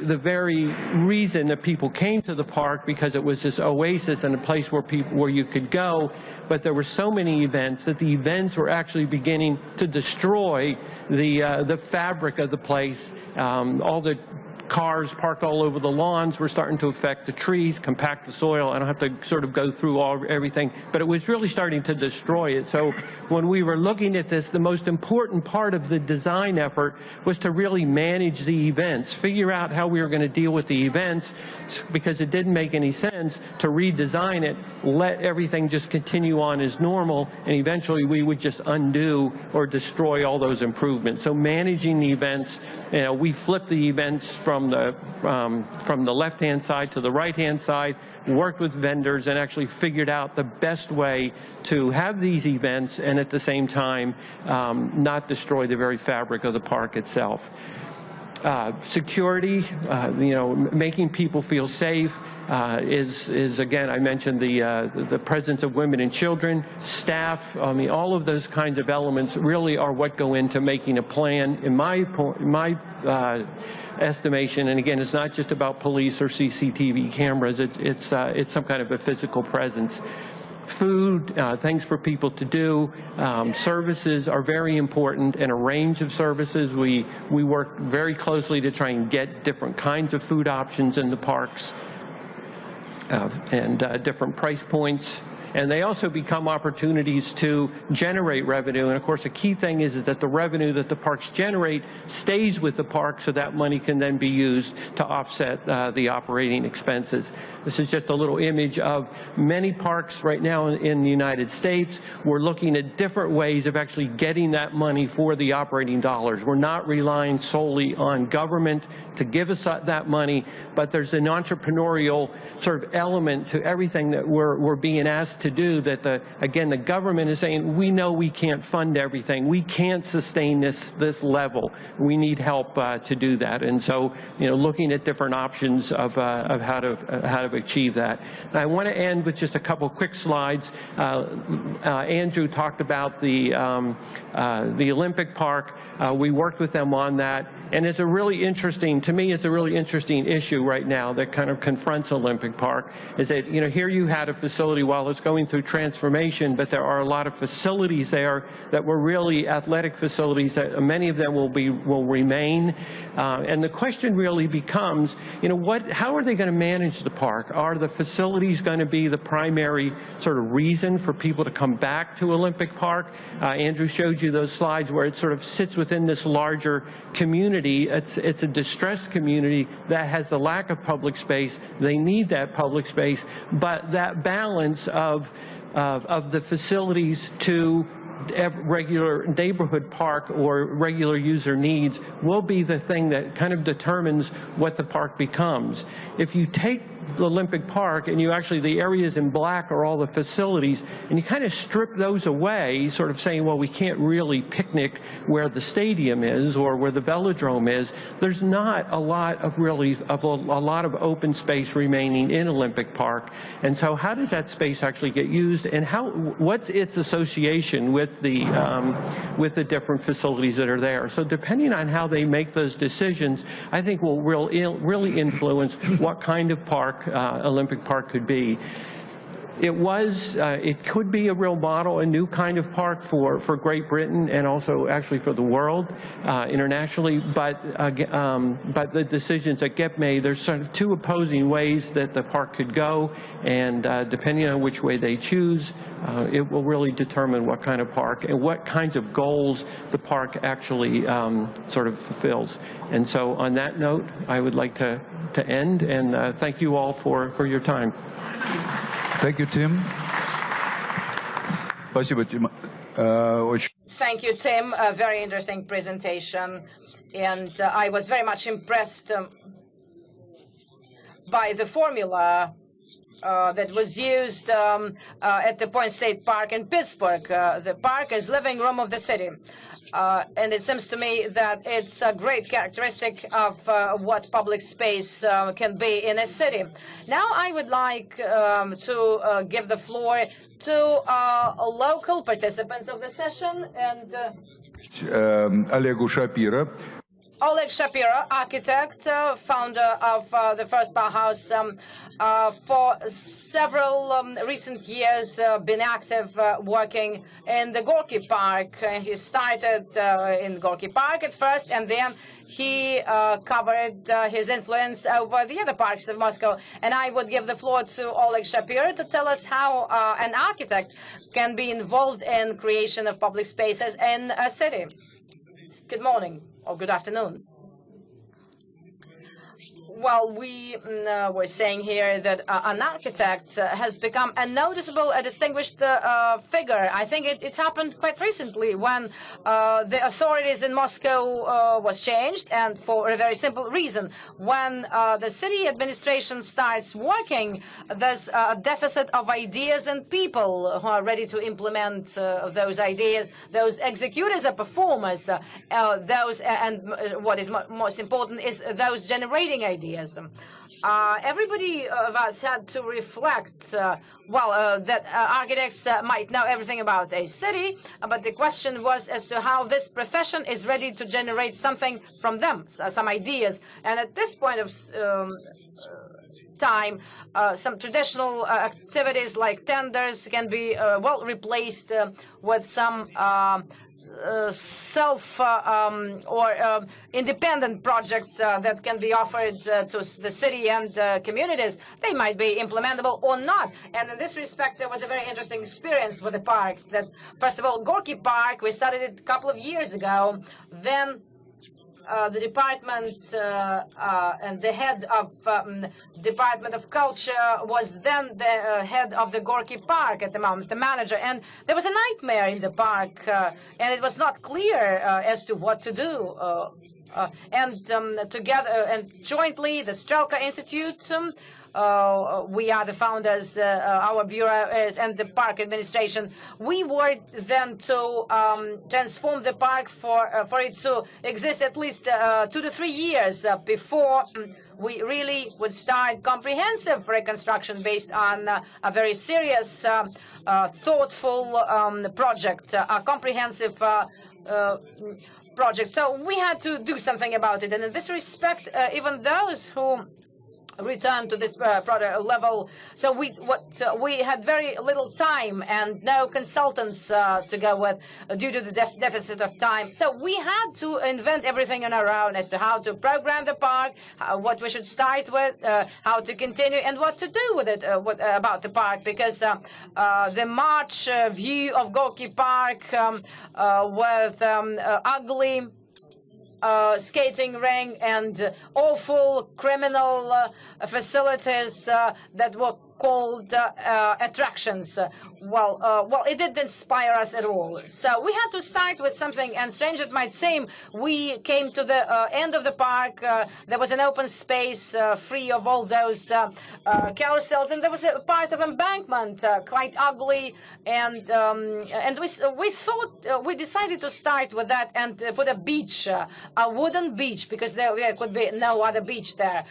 reason that people came to the park, because it was this oasis and a place where you could go, but there were so many events that the events were actually beginning to destroy the fabric of the place. All the cars parked all over the lawns were starting to affect the trees, compact the soil. I don't have to sort of go through everything, but it was really starting to destroy it. So when we were looking at this, the most important part of the design effort was to really manage the events, figure out how we were going to deal with the events, because it didn't make any sense to redesign it, let everything just continue on as normal, and eventually we would just undo or destroy all those improvements. So managing the events, we flipped the events from the left-hand side to the right-hand side, worked with vendors, and actually figured out the best way to have these events and at the same time not destroy the very fabric of the park itself. Security, making people feel safe. is again, I mentioned the presence of women and children, staff. I mean, all of those kinds of elements really are what go into making a plan. In my estimation, and again, it's not just about police or CCTV cameras. It's some kind of a physical presence. Food, things for people to do, services are very important, and a range of services. We work very closely to try and get different kinds of food options in the parks and different price points. And they also become opportunities to generate revenue. And of course, a key thing is that the revenue that the parks generate stays with the park, so that money can then be used to offset the operating expenses. This is just a little image of many parks right now in the United States. We're looking at different ways of actually getting that money for the operating dollars. We're not relying solely on government to give us that money, but there's an entrepreneurial sort of element to everything that we're being asked to do, that again, the government is saying, we know we can't fund everything. We can't sustain this level. We need help to do that. And so, looking at different options of how to achieve that. And I want to end with just a couple quick slides. Andrew talked about the Olympic Park. We worked with them on that. And it's a really interesting, to me, it's a really interesting issue right now that kind of confronts Olympic Park, is that, here you had a facility while it's going through transformation, but there are a lot of facilities there that were really athletic facilities that many of them will remain. And the question really becomes, how are they going to manage the park? Are the facilities going to be the primary sort of reason for people to come back to Olympic Park? Andrew showed you those slides where it sort of sits within this larger community. It's a distressed community that has a lack of public space. They need that public space, but that balance of the facilities to regular neighborhood park or regular user needs will be the thing that kind of determines what the park becomes. If you take the Olympic Park and the areas in black are all the facilities, and you kind of strip those away, sort of saying, well, we can't really picnic where the stadium is or where the velodrome is, there's not a lot of open space remaining in Olympic Park. And so how does that space actually get used, and what's its association with the different facilities that are there? So depending on how they make those decisions, I think will really influence what kind of park Olympic Park could be. It could be a real model, a new kind of park for Great Britain and also actually for the world internationally. But the decisions that get made, there's sort of two opposing ways that the park could go, and depending on which way they choose, it will really determine what kind of park and what kinds of goals the park actually sort of fulfills. And so on that note, I would like to end, and thank you all for your time. Thank you, Tim. Спасибо, Tim. Thank you, Tim. A very interesting presentation. And I was very much impressed by the formula that was used at the Point State Park in Pittsburgh. The park is living room of the city. And it seems to me that it's a great characteristic of what public space can be in a city. Now I would like to give the floor to local participants of the session. And Олегу Шапиро. Oleg Shapiro, architect, founder of the first Bauhaus, for several recent years been active working in the Gorky Park. He started in Gorky Park at first, and then he covered his influence over the other parks of Moscow. And I would give the floor to Oleg Shapiro to tell us how an architect can be involved in creation of public spaces in a city. Good morning. Or good afternoon. Well, we were saying here that an architect has become a noticeable, a distinguished figure. I think it happened quite recently when the authorities in Moscow was changed, and for a very simple reason. When the city administration starts working, there's a deficit of ideas and people who are ready to implement those ideas. Those executors are performers. And what is most important is those generating ideas. ideas. Everybody of us had to reflect, that architects might know everything about a city, but the question was as to how this profession is ready to generate something from them, some ideas. And at this point of time, some traditional activities like tenders can be replaced with some or independent projects that can be offered to the city and communities. They might be implementable or not. And in this respect, there was a very interesting experience with the parks. That, first of all, Gorky Park, we started it a couple of years ago. Then the department and the head of Department of Culture was then the head of the Gorky Park at the moment, the manager. And there was a nightmare in the park, and it was not clear as to what to do. Together and jointly, the Strelka Institute, we are the founders, our bureau is, and the park administration. We worked then to transform the park for it to exist at least 2 to 3 years before we really would start comprehensive reconstruction based on a very serious, thoughtful project, a comprehensive project. So we had to do something about it. And in this respect, even those who return to this product level. So we had very little time and no consultants to go with due to the deficit of time. So we had to invent everything on our own as to how to program the park, what we should start with, how to continue, and what to do with it about the park. Because the March view of Gorky Park with ugly skating ring and awful criminal facilities that were called attractions. It didn't inspire us at all. So we had to start with something, and strange it might seem, we came to the end of the park. There was an open space free of all those carousels, and there was a part of embankment, quite ugly, and we decided to start with that and put a beach, a wooden beach, because there could be no other beach there.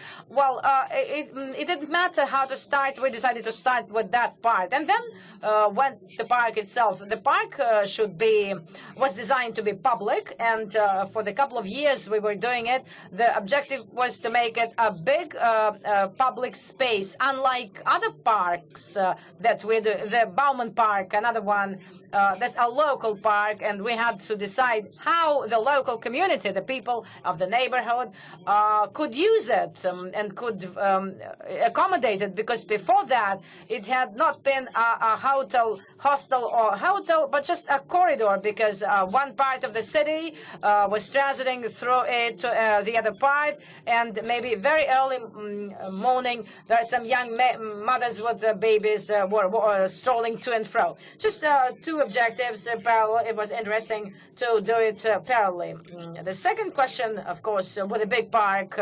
It didn't matter how to start. We decided to start with that part, and then when the park itself, the park was designed to be public, and for the couple of years we were doing it, the objective was to make it a big public space, unlike other parks that we do. The Bauman Park, another one, that's a local park, and we had to decide how the local community, the people of the neighborhood, could use it and could accommodate it, because before that it had not been a hotel, but just a corridor, because one part of the city was transiting through it to the other part, and maybe very early morning there are some young mothers with babies were strolling to and fro. Just two objectives parallel. It was interesting to do it parallelly. The second question, of course, with a big park,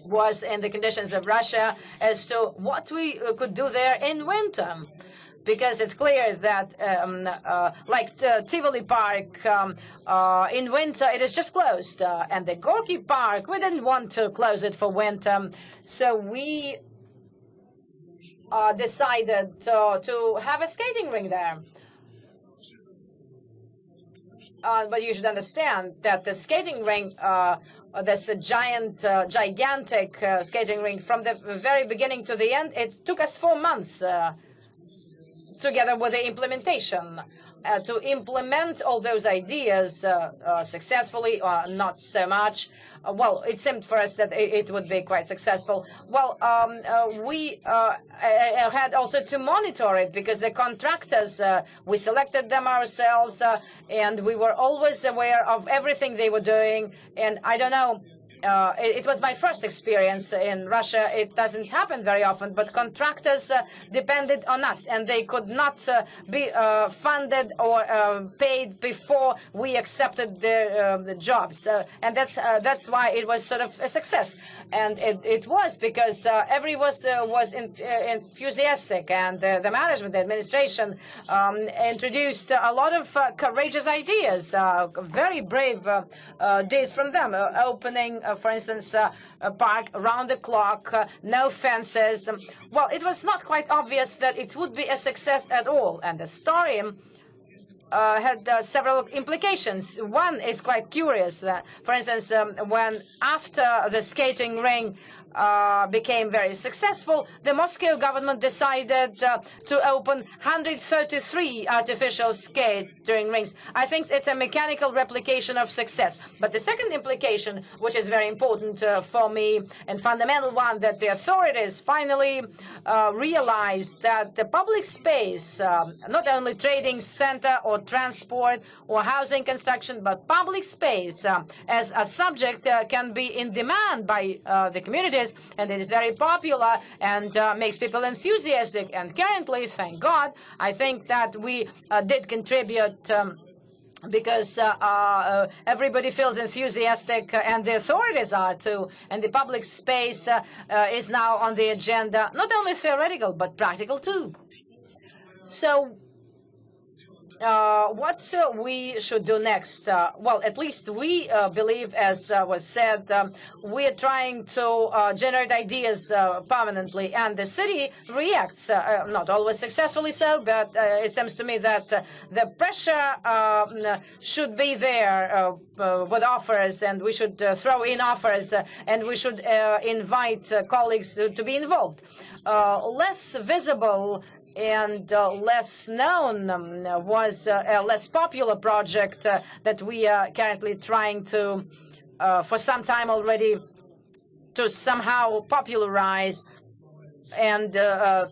was in the conditions of Russia as to what we could do there in winter. Because it's clear that, like Tivoli Park, in winter it is just closed. And the Gorky Park, we didn't want to close it for winter. So we decided to have a skating rink there. But you should understand that the skating rink, this gigantic skating rink, from the very beginning to the end, it took us 4 months together with the implementation, to implement all those ideas successfully, or not so much. It seemed for us that it would be quite successful. We had also to monitor it, because the contractors, we selected them ourselves, and we were always aware of everything they were doing. And I don't know, it was my first experience in Russia. It doesn't happen very often, but contractors depended on us, and they could not be funded or paid before we accepted the jobs. And that's why it was sort of a success. And it was because everyone was enthusiastic, and the management, the administration introduced a lot of courageous ideas, very brave days from them, opening for instance, a park around the clock, no fences. Well, it was not quite obvious that it would be a success at all. And the story had several implications. One is quite curious. For instance, when after the skating ring became very successful, the Moscow government decided to open 133 artificial skating rings. I think it's a mechanical replication of success. But the second implication, which is very important for me and fundamental one, that the authorities finally realized that the public space, not only trading center or transport or housing construction, but public space as a subject can be in demand by the communities, and it is very popular and makes people enthusiastic. And currently, thank God, I think that we did contribute because everybody feels enthusiastic, and the authorities are too, and the public space is now on the agenda, not only theoretical, but practical too. So what we should do next? Well, at least we believe, as was said, we are trying to generate ideas permanently, and the city reacts, not always successfully so, but it seems to me that the pressure should be there with offers, and we should throw in offers, and we should invite colleagues to be involved. Less visible and less known was a less popular project that we are currently trying to, for some time already, to somehow popularize and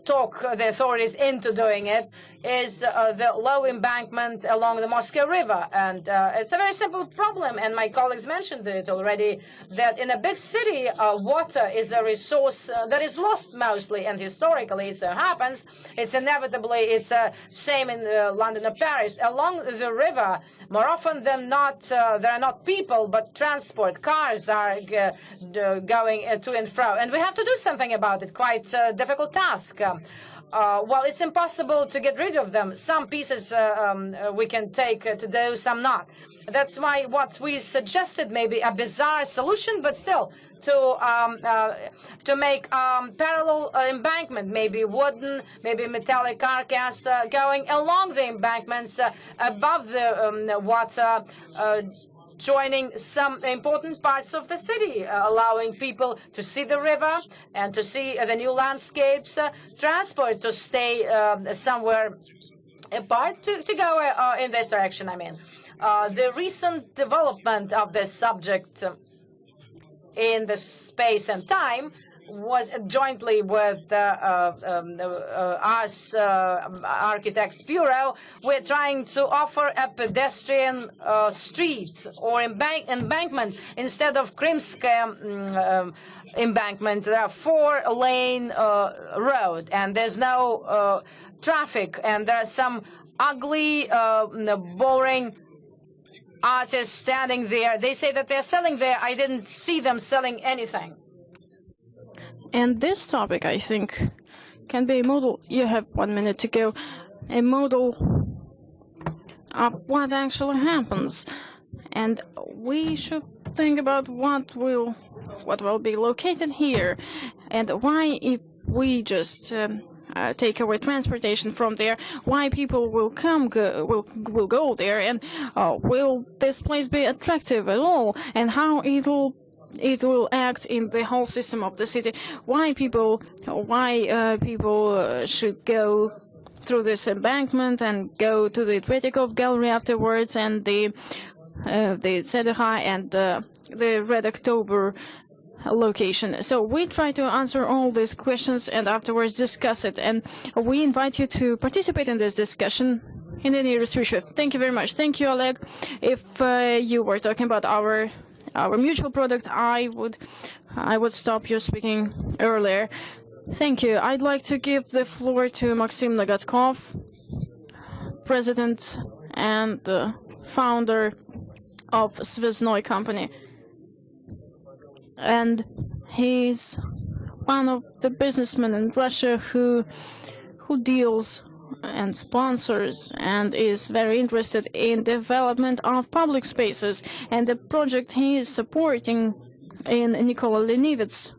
talk the authorities into doing it, is the low embankment along the Moscow River. And it's a very simple problem, and my colleagues mentioned it already, that in a big city, water is a resource that is lost mostly, and historically it so happens. It's inevitably, it's same in London or Paris. Along the river, more often than not, there are not people, but transport. Cars are going to and fro, and we have to do something about it. Quite a difficult task. Well, it's impossible to get rid of them. Some pieces we can take to do, some not. That's why what we suggested, maybe a bizarre solution, but still, to make parallel embankment, maybe wooden, maybe metallic carcass, going along the embankments above the water, joining some important parts of the city, allowing people to see the river and to see the new landscapes, transport to stay somewhere apart, to go in this direction, I mean. The recent development of this subject in the space and time was jointly with us, Architects Bureau. We're trying to offer a pedestrian street or embankment instead of Krimskaya embankment. There are 4-lane road, and there's no traffic, and there are some ugly, boring artists standing there. They say that they're selling there. I didn't see them selling anything. And this topic, I think, can be a model. You have 1 minute to go. A model of what actually happens, and we should think about what will be located here, and why, if we just take away transportation from there, why people will will go there, and will this place be attractive at all, and how it will act in the whole system of the city. Why people should go through this embankment and go to the Tretyakov gallery afterwards, and the Sedekha and the Red October location. So we try to answer all these questions and afterwards discuss it, and we invite you to participate in this discussion in the nearest future. Thank you very much. Thank you, Oleg. If you were talking about our mutual product, I would stop your speaking earlier. Thank you. I'd like to give the floor to Maxim Nagatkov, president and founder of Svyaznoy company. And he's one of the businessmen in Russia who deals and sponsors and is very interested in development of public spaces. And the project he is supporting in Nikola Lenivets,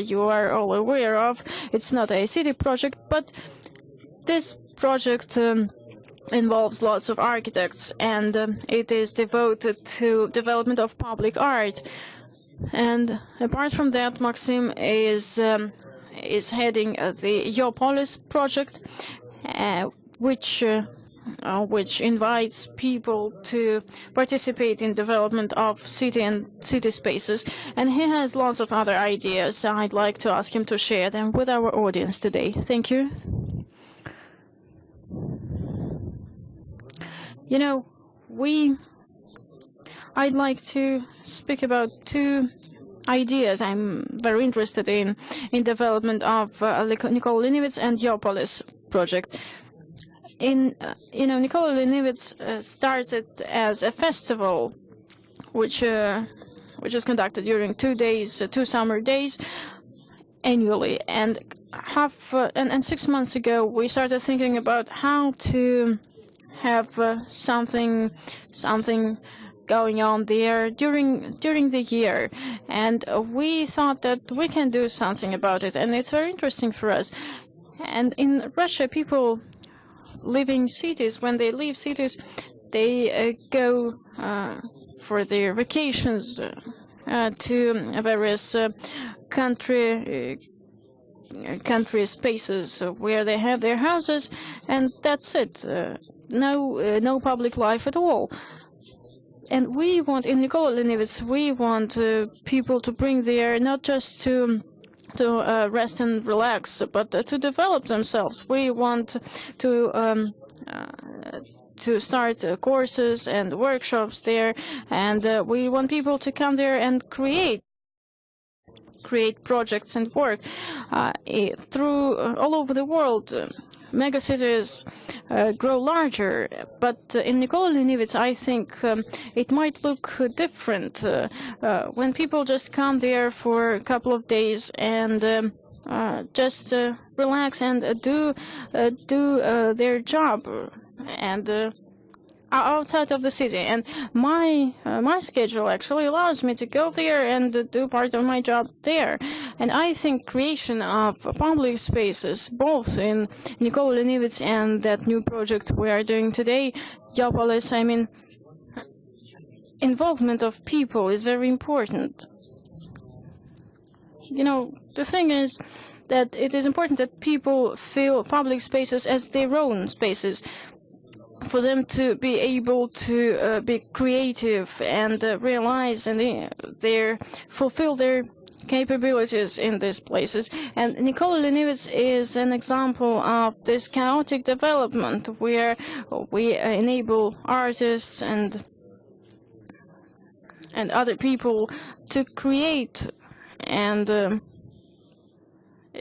you are all aware of. It's not a city project, but this project involves lots of architects, and it is devoted to development of public art. And apart from that, Maxim is heading the Yopolis project, which invites people to participate in development of city and city spaces. And he has lots of other ideas. I'd like to ask him to share them with our audience today. Thank you. You know, I'd like to speak about two ideas I'm very interested in development of Nikola Lenivets and Yopolis project. Nikola Lenivets started as a festival, which is conducted during 2 days, 2 summer days, annually. And 6 months ago, we started thinking about how to have something going on there during the year, and we thought that we can do something about it, and it's very interesting for us. And in Russia, people living cities, when they leave cities, they go for their vacations to various country spaces where they have their houses, and that's it. No public life at all. And we want, in Nikola Lenivets, we want people to bring there not just to rest and relax, but to develop themselves. We want to start courses and workshops there, and we want people to come there and create projects and work through all over the world. Megacities grow larger, but in Nikola Lenivets, I think it might look different when people just come there for a couple of days and just relax and do their job and outside of the city. And my schedule actually allows me to go there and do part of my job there. And I think creation of public spaces, both in Nikola Lenivets and that new project we are doing today, Yopolis, I mean, involvement of people is very important. You know, the thing is that it is important that people feel public spaces as their own spaces, for them to be able to be creative and realize and fulfill their capabilities in these places. And Nikola Lenivets is an example of this chaotic development where we enable artists and other people to create and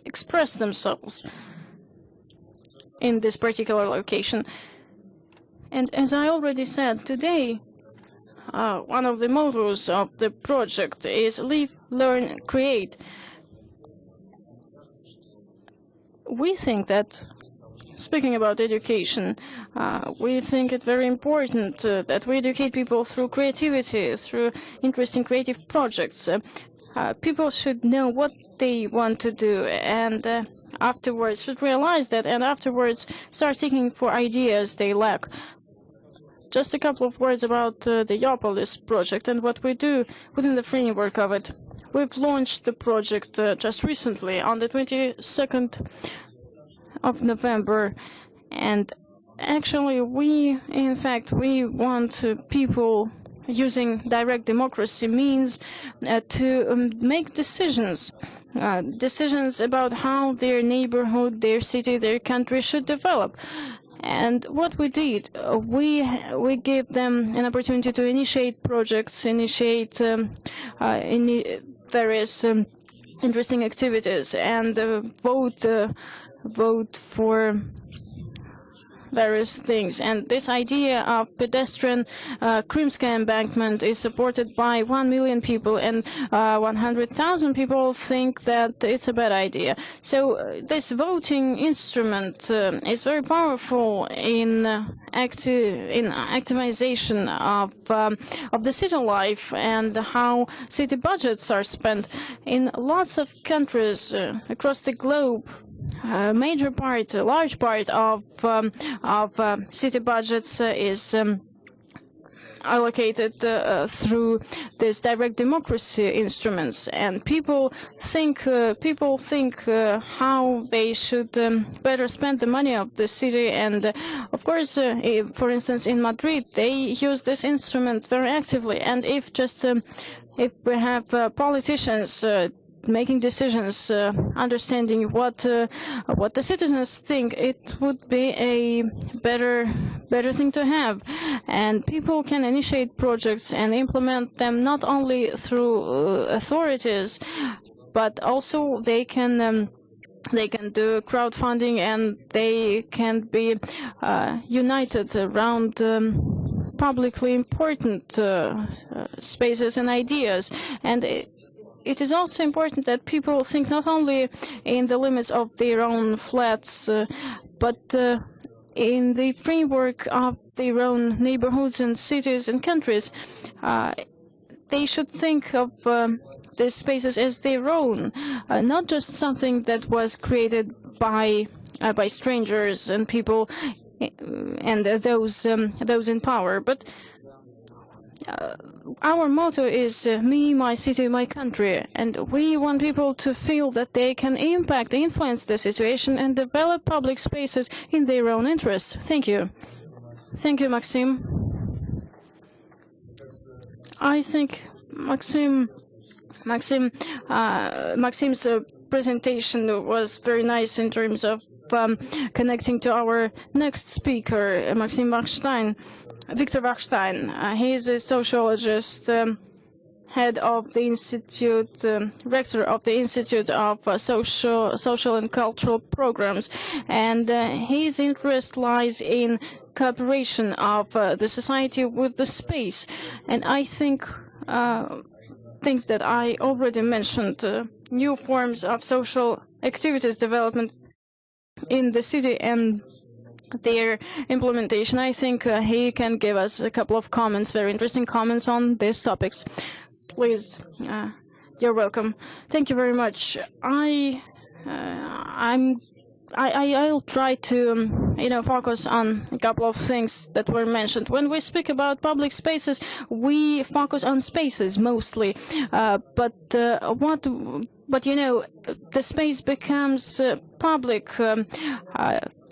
express themselves in this particular location. And as I already said today, one of the mottos of the project is live, learn, create. We think that, speaking about education, we think it very important that we educate people through creativity, through interesting creative projects. People should know what they want to do, and afterwards should realize that, and afterwards start seeking for ideas they lack. Just a couple of words about the Yopolis project and what we do within the framework of it. We've launched the project just recently on the 22nd of November, and actually we want people using direct democracy means to make decisions about how their neighborhood, their city, their country should develop. And what we did, we gave them an opportunity to initiate projects, initiate various interesting activities, and vote for various things. And this idea of pedestrian Krimsky embankment is supported by 1 million people, and 100,000 people think that it's a bad idea. So this voting instrument is very powerful in activization of the city life and how city budgets are spent. In lots of countries across the globe, a large part of city budgets is allocated through this direct democracy instruments, and people think how they should better spend the money of the city. And of course, for instance, in Madrid, they use this instrument very actively. And if we have politicians making decisions, understanding what the citizens think, it would be a better thing to have. And people can initiate projects and implement them not only through authorities, but also they can do crowdfunding, and they can be united around publicly important spaces and ideas. And it is also important that people think not only in the limits of their own flats, but in the framework of their own neighborhoods and cities and countries. They should think of these spaces as their own, not just something that was created by strangers and people and those in power, but our motto is me, my city, my country, and we want people to feel that they can influence the situation and develop public spaces in their own interests. Thank you. Thank you, Maxim. I think Maxim's presentation was very nice in terms of connecting to our next speaker, Maxim Vakhshtayn. Victor Vakhshtayn. He is a sociologist, head of the institute, rector of the Institute of Social and Cultural Programs, and his interest lies in cooperation of the society with the space. And I think things that I already mentioned, new forms of social activities development in the city and their implementation. I think he can give us a couple of comments, very interesting comments on these topics. Please, you're welcome. Thank you very much. I'll try to, focus on a couple of things that were mentioned. When we speak about public spaces, we focus on spaces mostly, but the space becomes public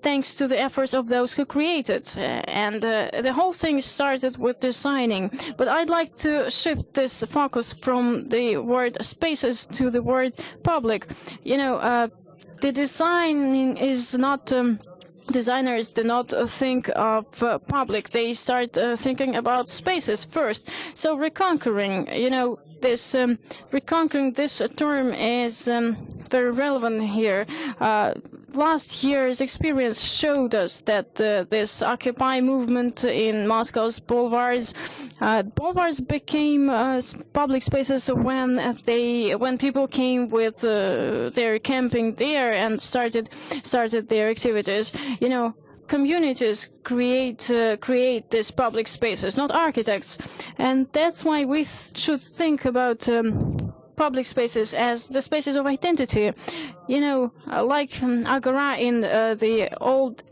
thanks to the efforts of those who create it. And the whole thing started with designing. But I'd like to shift this focus from the word spaces to the word public. The design is not... Designers do not think of public. They start thinking about spaces first. So reconquering, reconquering this term is very relevant here. Last year's experience showed us that this Occupy movement in Moscow's boulevards became public spaces when people came with their camping there and started their activities. Communities create these public spaces, not architects, and that's why we should think about public spaces as the spaces of identity. Like agora in the old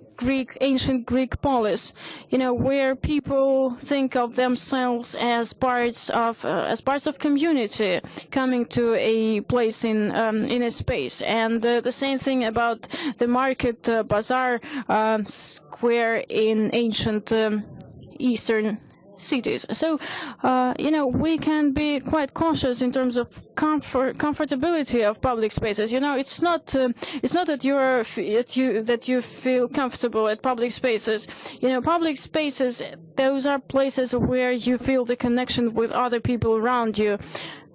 ancient Greek polis, where people think of themselves as parts of community coming to a place in a space. And the same thing about the market bazaar square in ancient Eastern cities. So, we can be quite cautious in terms of comfortability of public spaces. It's not that you feel comfortable at public spaces. Public spaces, those are places where you feel the connection with other people around you.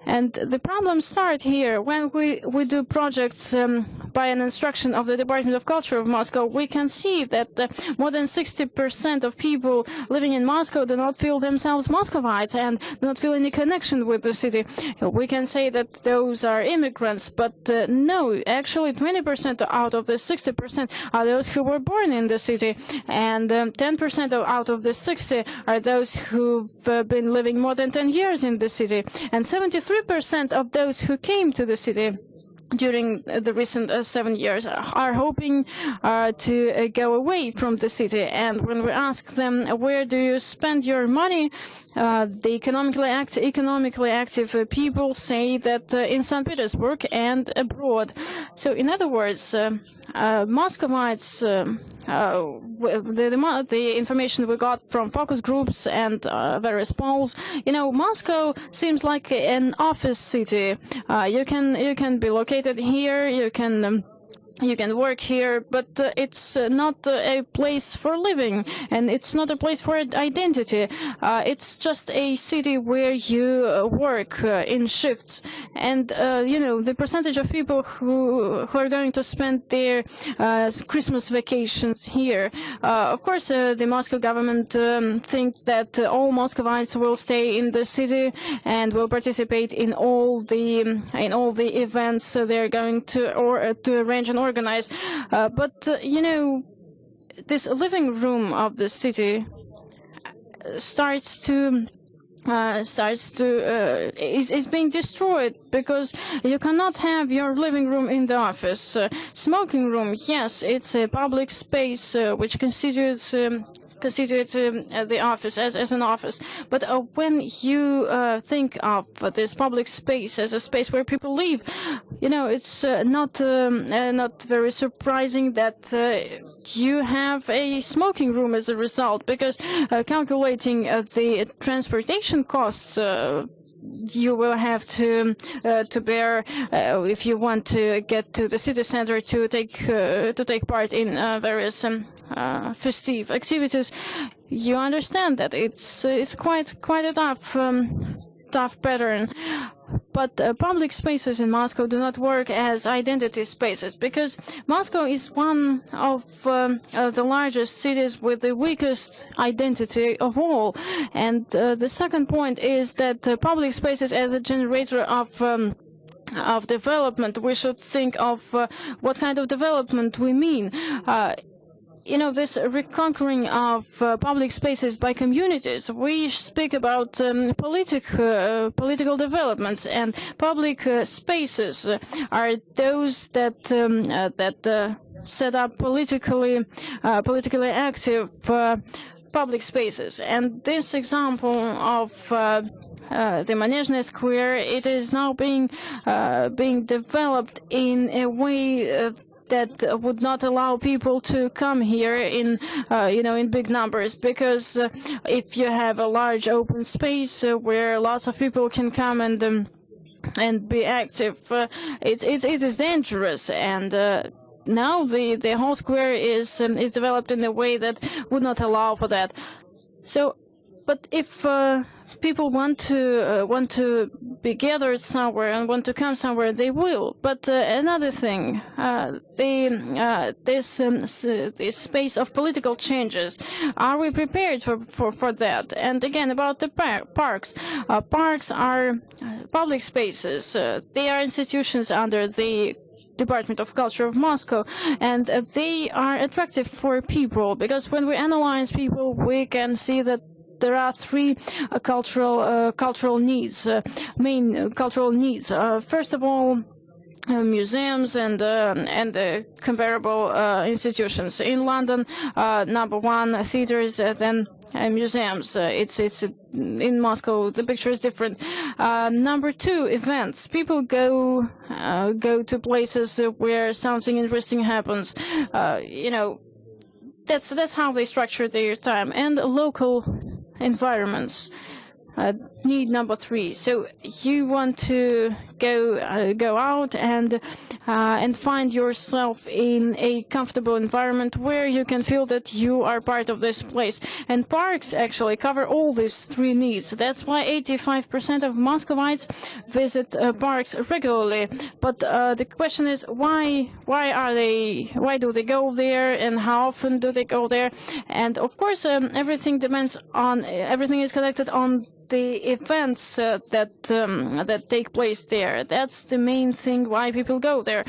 And the problems start here. When we do projects by an instruction of the Department of Culture of Moscow, we can see that more than 60% of people living in Moscow do not feel themselves Muscovites and do not feel any connection with the city. We can say that those are immigrants, but no, actually 20% out of the 60% are those who were born in the city, and 10% out of the 60 are those who've been living more than 10 years in the city, and 73% of those who came to the city during the recent 7 years are hoping to go away from the city. And when we ask them, where do you spend your money, the economically active people say that in St. Petersburg and abroad. So in other words, Muscovites, the information we got from focus groups and various polls, Moscow seems like an office city. You can be located here, you can work here, but it's not a place for living, and it's not a place for identity. It's just a city where you work in shifts. And, the percentage of people who are going to spend their Christmas vacations here. Of course, the Moscow government think that all Muscovites will stay in the city and will participate in all the events they're going to arrange and organize. But this living room of the city is being destroyed, because you cannot have your living room in the office. Smoking room, yes, it's a public space which constitutes the office as an office. But when you think of this public space as a space where people live, it's not very surprising that you have a smoking room as a result, because calculating the transportation costs you will have to bear if you want to get to the city center to take part in various festive activities. You understand that it's quite a tough pattern. But public spaces in Moscow do not work as identity spaces, because Moscow is one of the largest cities with the weakest identity of all. And the second point is that public spaces as a generator of development, we should think of what kind of development we mean. This reconquering of public spaces by communities, we speak about political developments, and public spaces are those that set up politically active public spaces. And this example of the Manezhny Square, it is now being developed in a way that would not allow people to come here in big numbers, because if you have a large open space where lots of people can come and be active, it is dangerous. And now the whole square is developed in a way that would not allow for that. So, but if people want to be gathered somewhere and want to come somewhere, they will. But another thing, this space of political changes, are we prepared for that? And again, about the parks. Parks are public spaces. They are institutions under the Department of Culture of Moscow, and they are attractive for people, because when we analyze people, we can see that there are three cultural needs, main cultural needs. First of all, museums and comparable institutions. In London, number one, theaters, then museums. It's in Moscow, the picture is different. Number two, events. People go to places where something interesting happens. That's how they structure their time. And local environments. need number 3. So you want to go out and find yourself in a comfortable environment where you can feel that you are part of this place. And parks actually cover all these 3 needs. That's why 85% of Muscovites visit parks regularly. But the question is, why do they go there, and how often do they go there? And of course, everything is connected on the events that take place there. That's the main thing why people go there.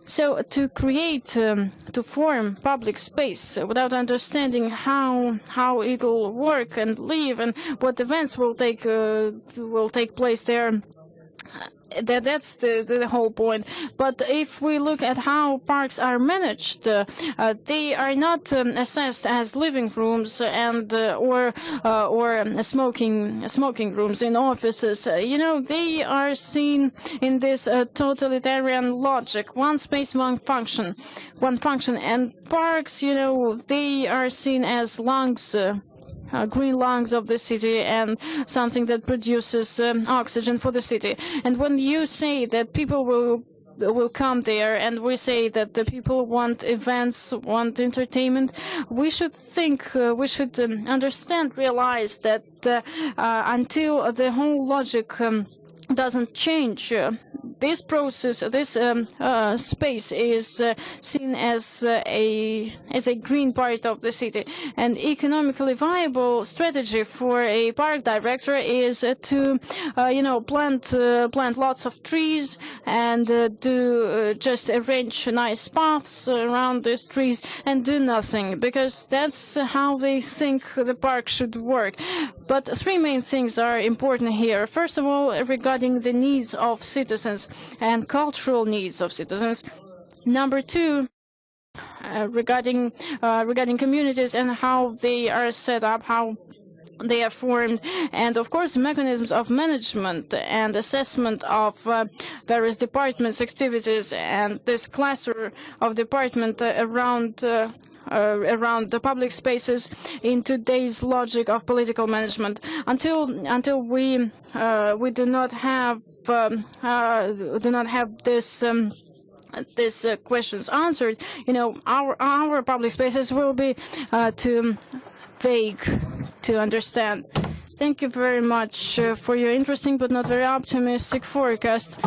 So to form public space without understanding how it will work and live and what events will take place there, that's the whole point. But if we look at how parks are managed, they are not assessed as living rooms and or smoking rooms in offices. They are seen in this totalitarian logic: one space, one function. And parks, they are seen as lungs. Green lungs of the city and something that produces oxygen for the city. And when you say that people will come there, and we say that the people want events, want entertainment, we should understand, realize that until the whole logic doesn't change, this process, this space is seen as a green part of the city. An economically viable strategy for a park director is to, plant lots of trees and just arrange nice paths around these trees and do nothing, because that's how they think the park should work. But 3 main things are important here. First of all, regarding the needs of citizens and cultural needs of citizens. Number 2, regarding communities and how they are set up, how they are formed, and of course mechanisms of management and assessment of various departments' activities, and this cluster of department around the public spaces in today's logic of political management. Until we do not have this these questions answered, our public spaces will be too vague to understand. Thank you very much for your interesting but not very optimistic forecast.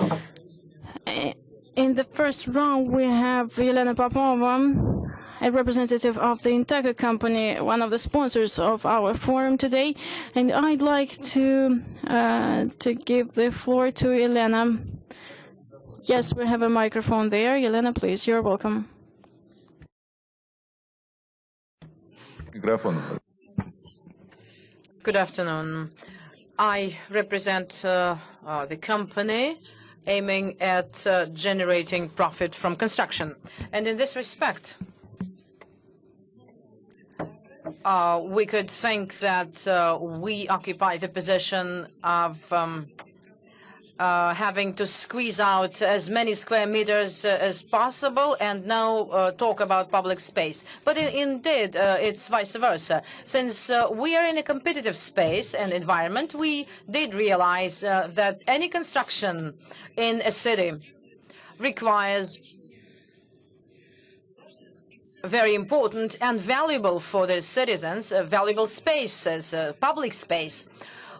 In the first round, we have Elena Popova, a representative of the Intega company, one of the sponsors of our forum today, and I'd like to give the floor to Elena. Yes, we have a microphone there. Elena, please, you're welcome. Good afternoon. I represent the company aiming at generating profit from construction. And in this respect, we could think that we occupy the position of having to squeeze out as many square meters as possible and now talk about public space. But indeed, it's vice versa. Since we are in a competitive space and environment, we did realize that any construction in a city requires very important and valuable for the citizens, valuable spaces, public space,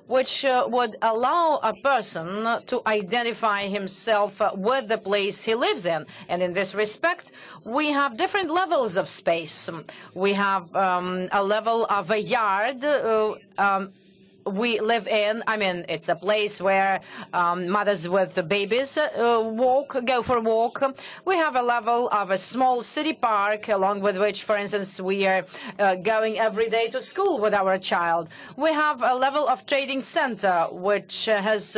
which would allow a person to identify himself with the place he lives in. And in this respect, we have different levels of space. We have a level of a yard we live in. I mean, it's a place where mothers with the babies go for a walk. We have a level of a small city park, along with which, for instance, we are going every day to school with our child. We have a level of trading center, which has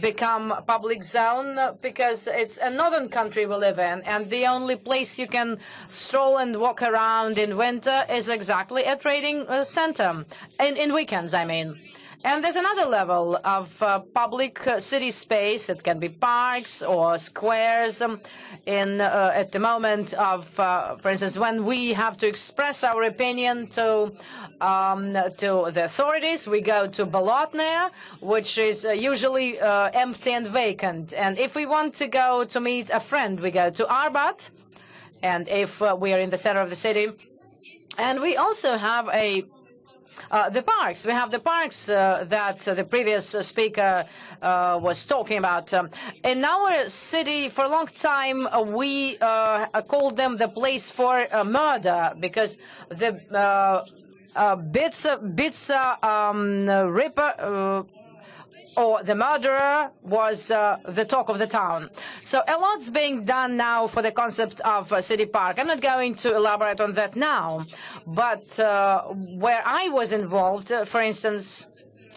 become a public zone because it's a northern country we live in, and the only place you can stroll and walk around in winter is exactly a trading center, in weekends, I mean. And there's another level of public city space. It can be parks or squares. At the moment of, for instance, when we have to express our opinion to the authorities, we go to Bolotnaya, which is usually empty and vacant. And if we want to go to meet a friend, we go to Arbat. And if we are in the center of the city, and we also have the parks. We have the parks that the previous speaker was talking about. In our city, for a long time, we called them the place for murder, because the Ripper or the murderer was the talk of the town. So a lot's being done now for the concept of city park. I'm not going to elaborate on that now, but where I was involved, for instance,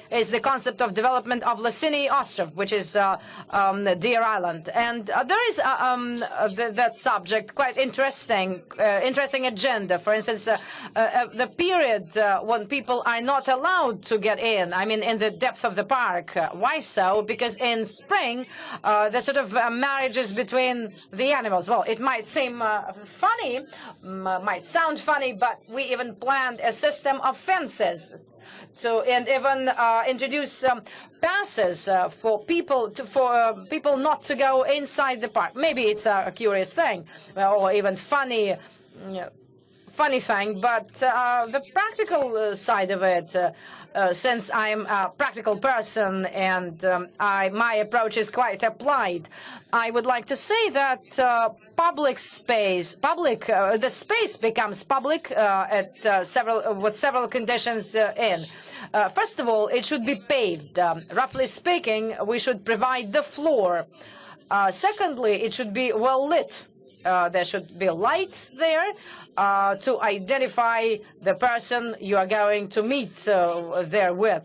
is the concept of development of Lesiny Ostrov, which is Deer Island. And there is that subject quite interesting agenda. For instance, the period when people are not allowed to get in, I mean, in the depth of the park. Why so? Because in spring, the sort of marriages between the animals. Well, it might seem funny, might sound funny, but we even planned a system of fences and even introduce passes for people not to go inside the park. Maybe it's a curious thing, or even funny thing, but the practical side of it, since I'm a practical person and my approach is quite applied, I would like to say that the space becomes public with several conditions in. First of all, it should be paved. Roughly speaking, we should provide the floor. Secondly, it should be well lit. There should be light there to identify the person you are going to meet there with.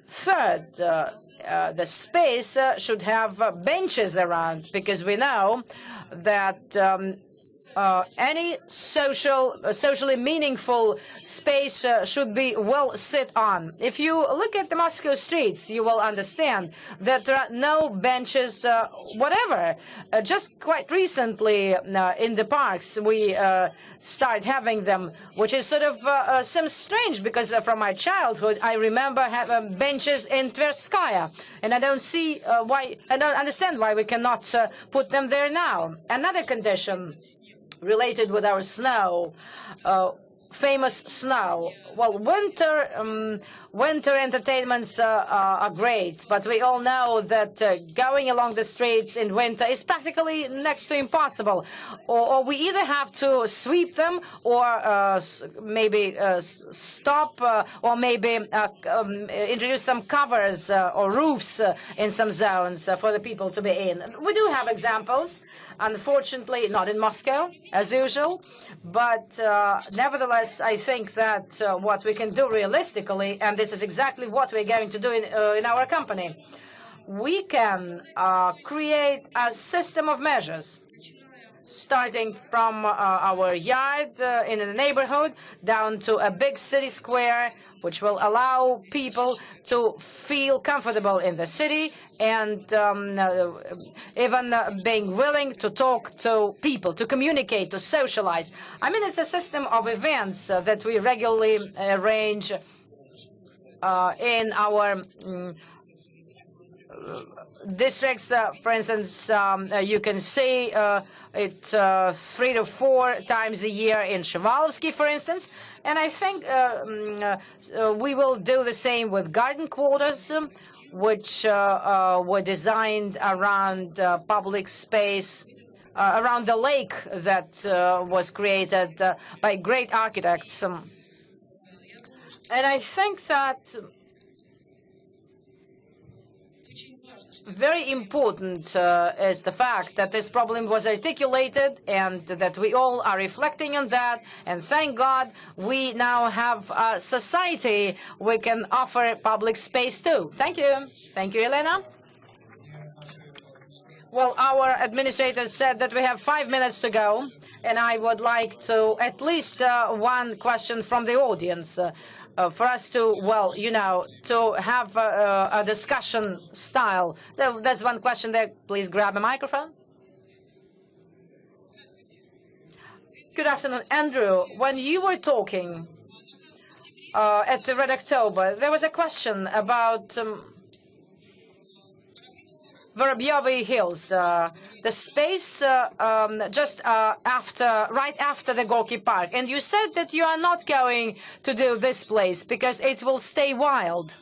Third, the space should have benches around, because we know that any socially meaningful space should be well sit on. If you look at the Moscow streets, you will understand that there are no benches whatever. Just quite recently in the parks, we start having them, which is sort of seems strange, because from my childhood, I remember having benches in Tverskaya, and I don't see why, I don't understand why we cannot put them there now. Another condition related with our snow, famous snow. Well, winter entertainments are great, but we all know that going along the streets in winter is practically next to impossible. Or we either have to sweep them, or maybe stop, or maybe introduce some covers or roofs in some zones for the people to be in. We do have examples. Unfortunately, not in Moscow, as usual. But nevertheless, I think that what we can do realistically, and this is exactly what we're going to do in our company, we can create a system of measures, starting from our yard in the neighborhood down to a big city square, which will allow people to feel comfortable in the city, and even being willing to talk to people, to communicate, to socialize. I mean, it's a system of events that we regularly arrange in our districts. For instance, you can see it 3 to 4 times a year in Shvalsky, for instance. And I think we will do the same with garden quarters, which were designed around public space, around the lake that was created by great architects. And I think that very important is the fact that this problem was articulated, and that we all are reflecting on that. And thank God we now have a society we can offer public space to. Thank you. Thank you, Elena. Well, our administrator said that we have 5 minutes to go, and I would like to at least one question from the audience. for us to, well, you know, to have a discussion style. There's one question there. Please grab a microphone. Good afternoon, Andrew. When you were talking at the Red October, there was a question about Vorobyovo Hills, the space just right after the Gorky Park. And you said that you are not going to do this place because it will stay wild.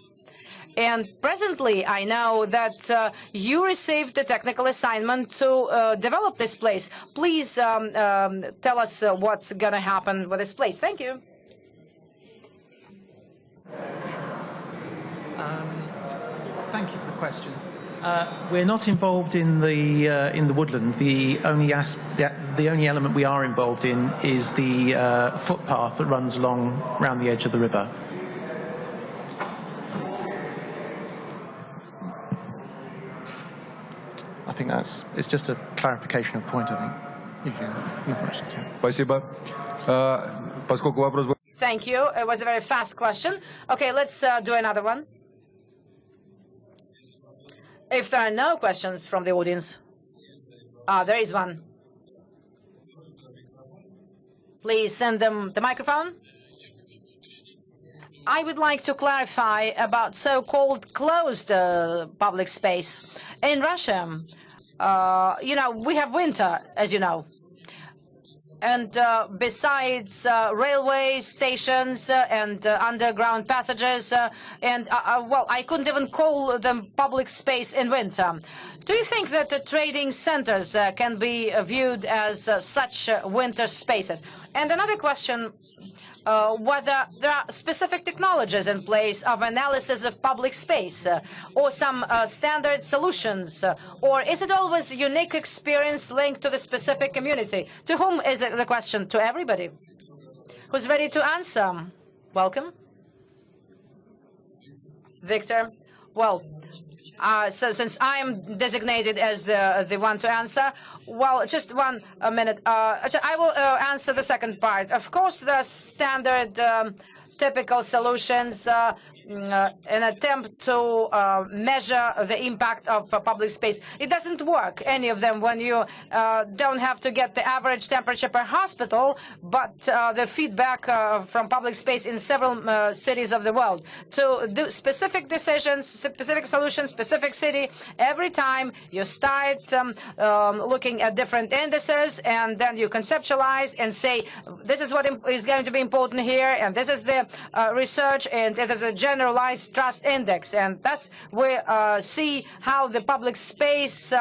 And presently, I know that you received the technical assignment to develop this place. Please tell us what's going to happen with this place. Thank you. Thank you for the question. We're not involved in the woodland. The only element we are involved in is the footpath that runs around the edge of the river. I think it's just a clarification of point, I think. Спасибо. Поскольку вопрос был... Thank you. It was a very fast question. Okay, let's do another one. If there are no questions from the audience, there is one. Please send them the microphone. I would like to clarify about so-called closed public space. In Russia, you know, we have winter, as you know. And besides railway stations and underground passages, well, I couldn't even call them public space in winter. Do you think that the trading centers can be viewed as such winter spaces? And another question, whether there are specific technologies in place of analysis of public space or some standard solutions, or is it always a unique experience linked to the specific community? To whom is it the question? To everybody? Who's ready to answer? Welcome. Victor? Well, so since I'm designated as the one to answer, well, just one minute. I will answer the second part. Of course, there are standard, typical solutions an attempt to measure the impact of public space. It doesn't work, any of them, when you don't have to get the average temperature per hospital, but the feedback from public space in several cities of the world. To do specific decisions, specific solutions, specific city, every time you start looking at different indices, and then you conceptualize and say, this is what is going to be important here, and this is the research, and it is a generalized trust index. And thus we see how the public space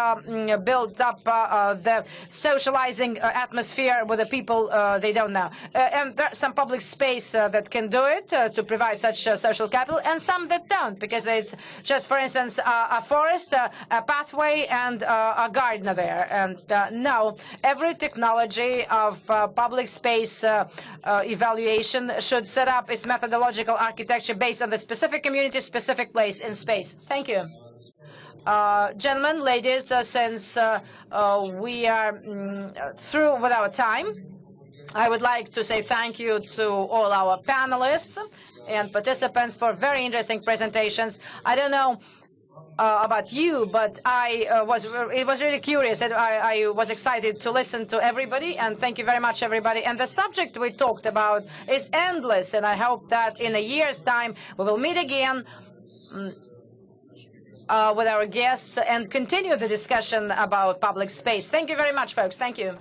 built up the socializing atmosphere with the people they don't know. And there's some public space that can do it to provide such social capital, and some that don't, because it's just, for instance, a forest, a pathway, and a gardener there. And no, every technology of public space evaluation should set up its methodological architecture based on the specific community, specific place in space. Thank you. Gentlemen, ladies, since we are through with our time, I would like to say thank you to all our panelists and participants for very interesting presentations. I don't know about you, but it was really curious, and I was excited to listen to everybody, and thank you very much, everybody. And the subject we talked about is endless, and I hope that in a year's time we will meet again with our guests and continue the discussion about public space. Thank you very much, folks. Thank you.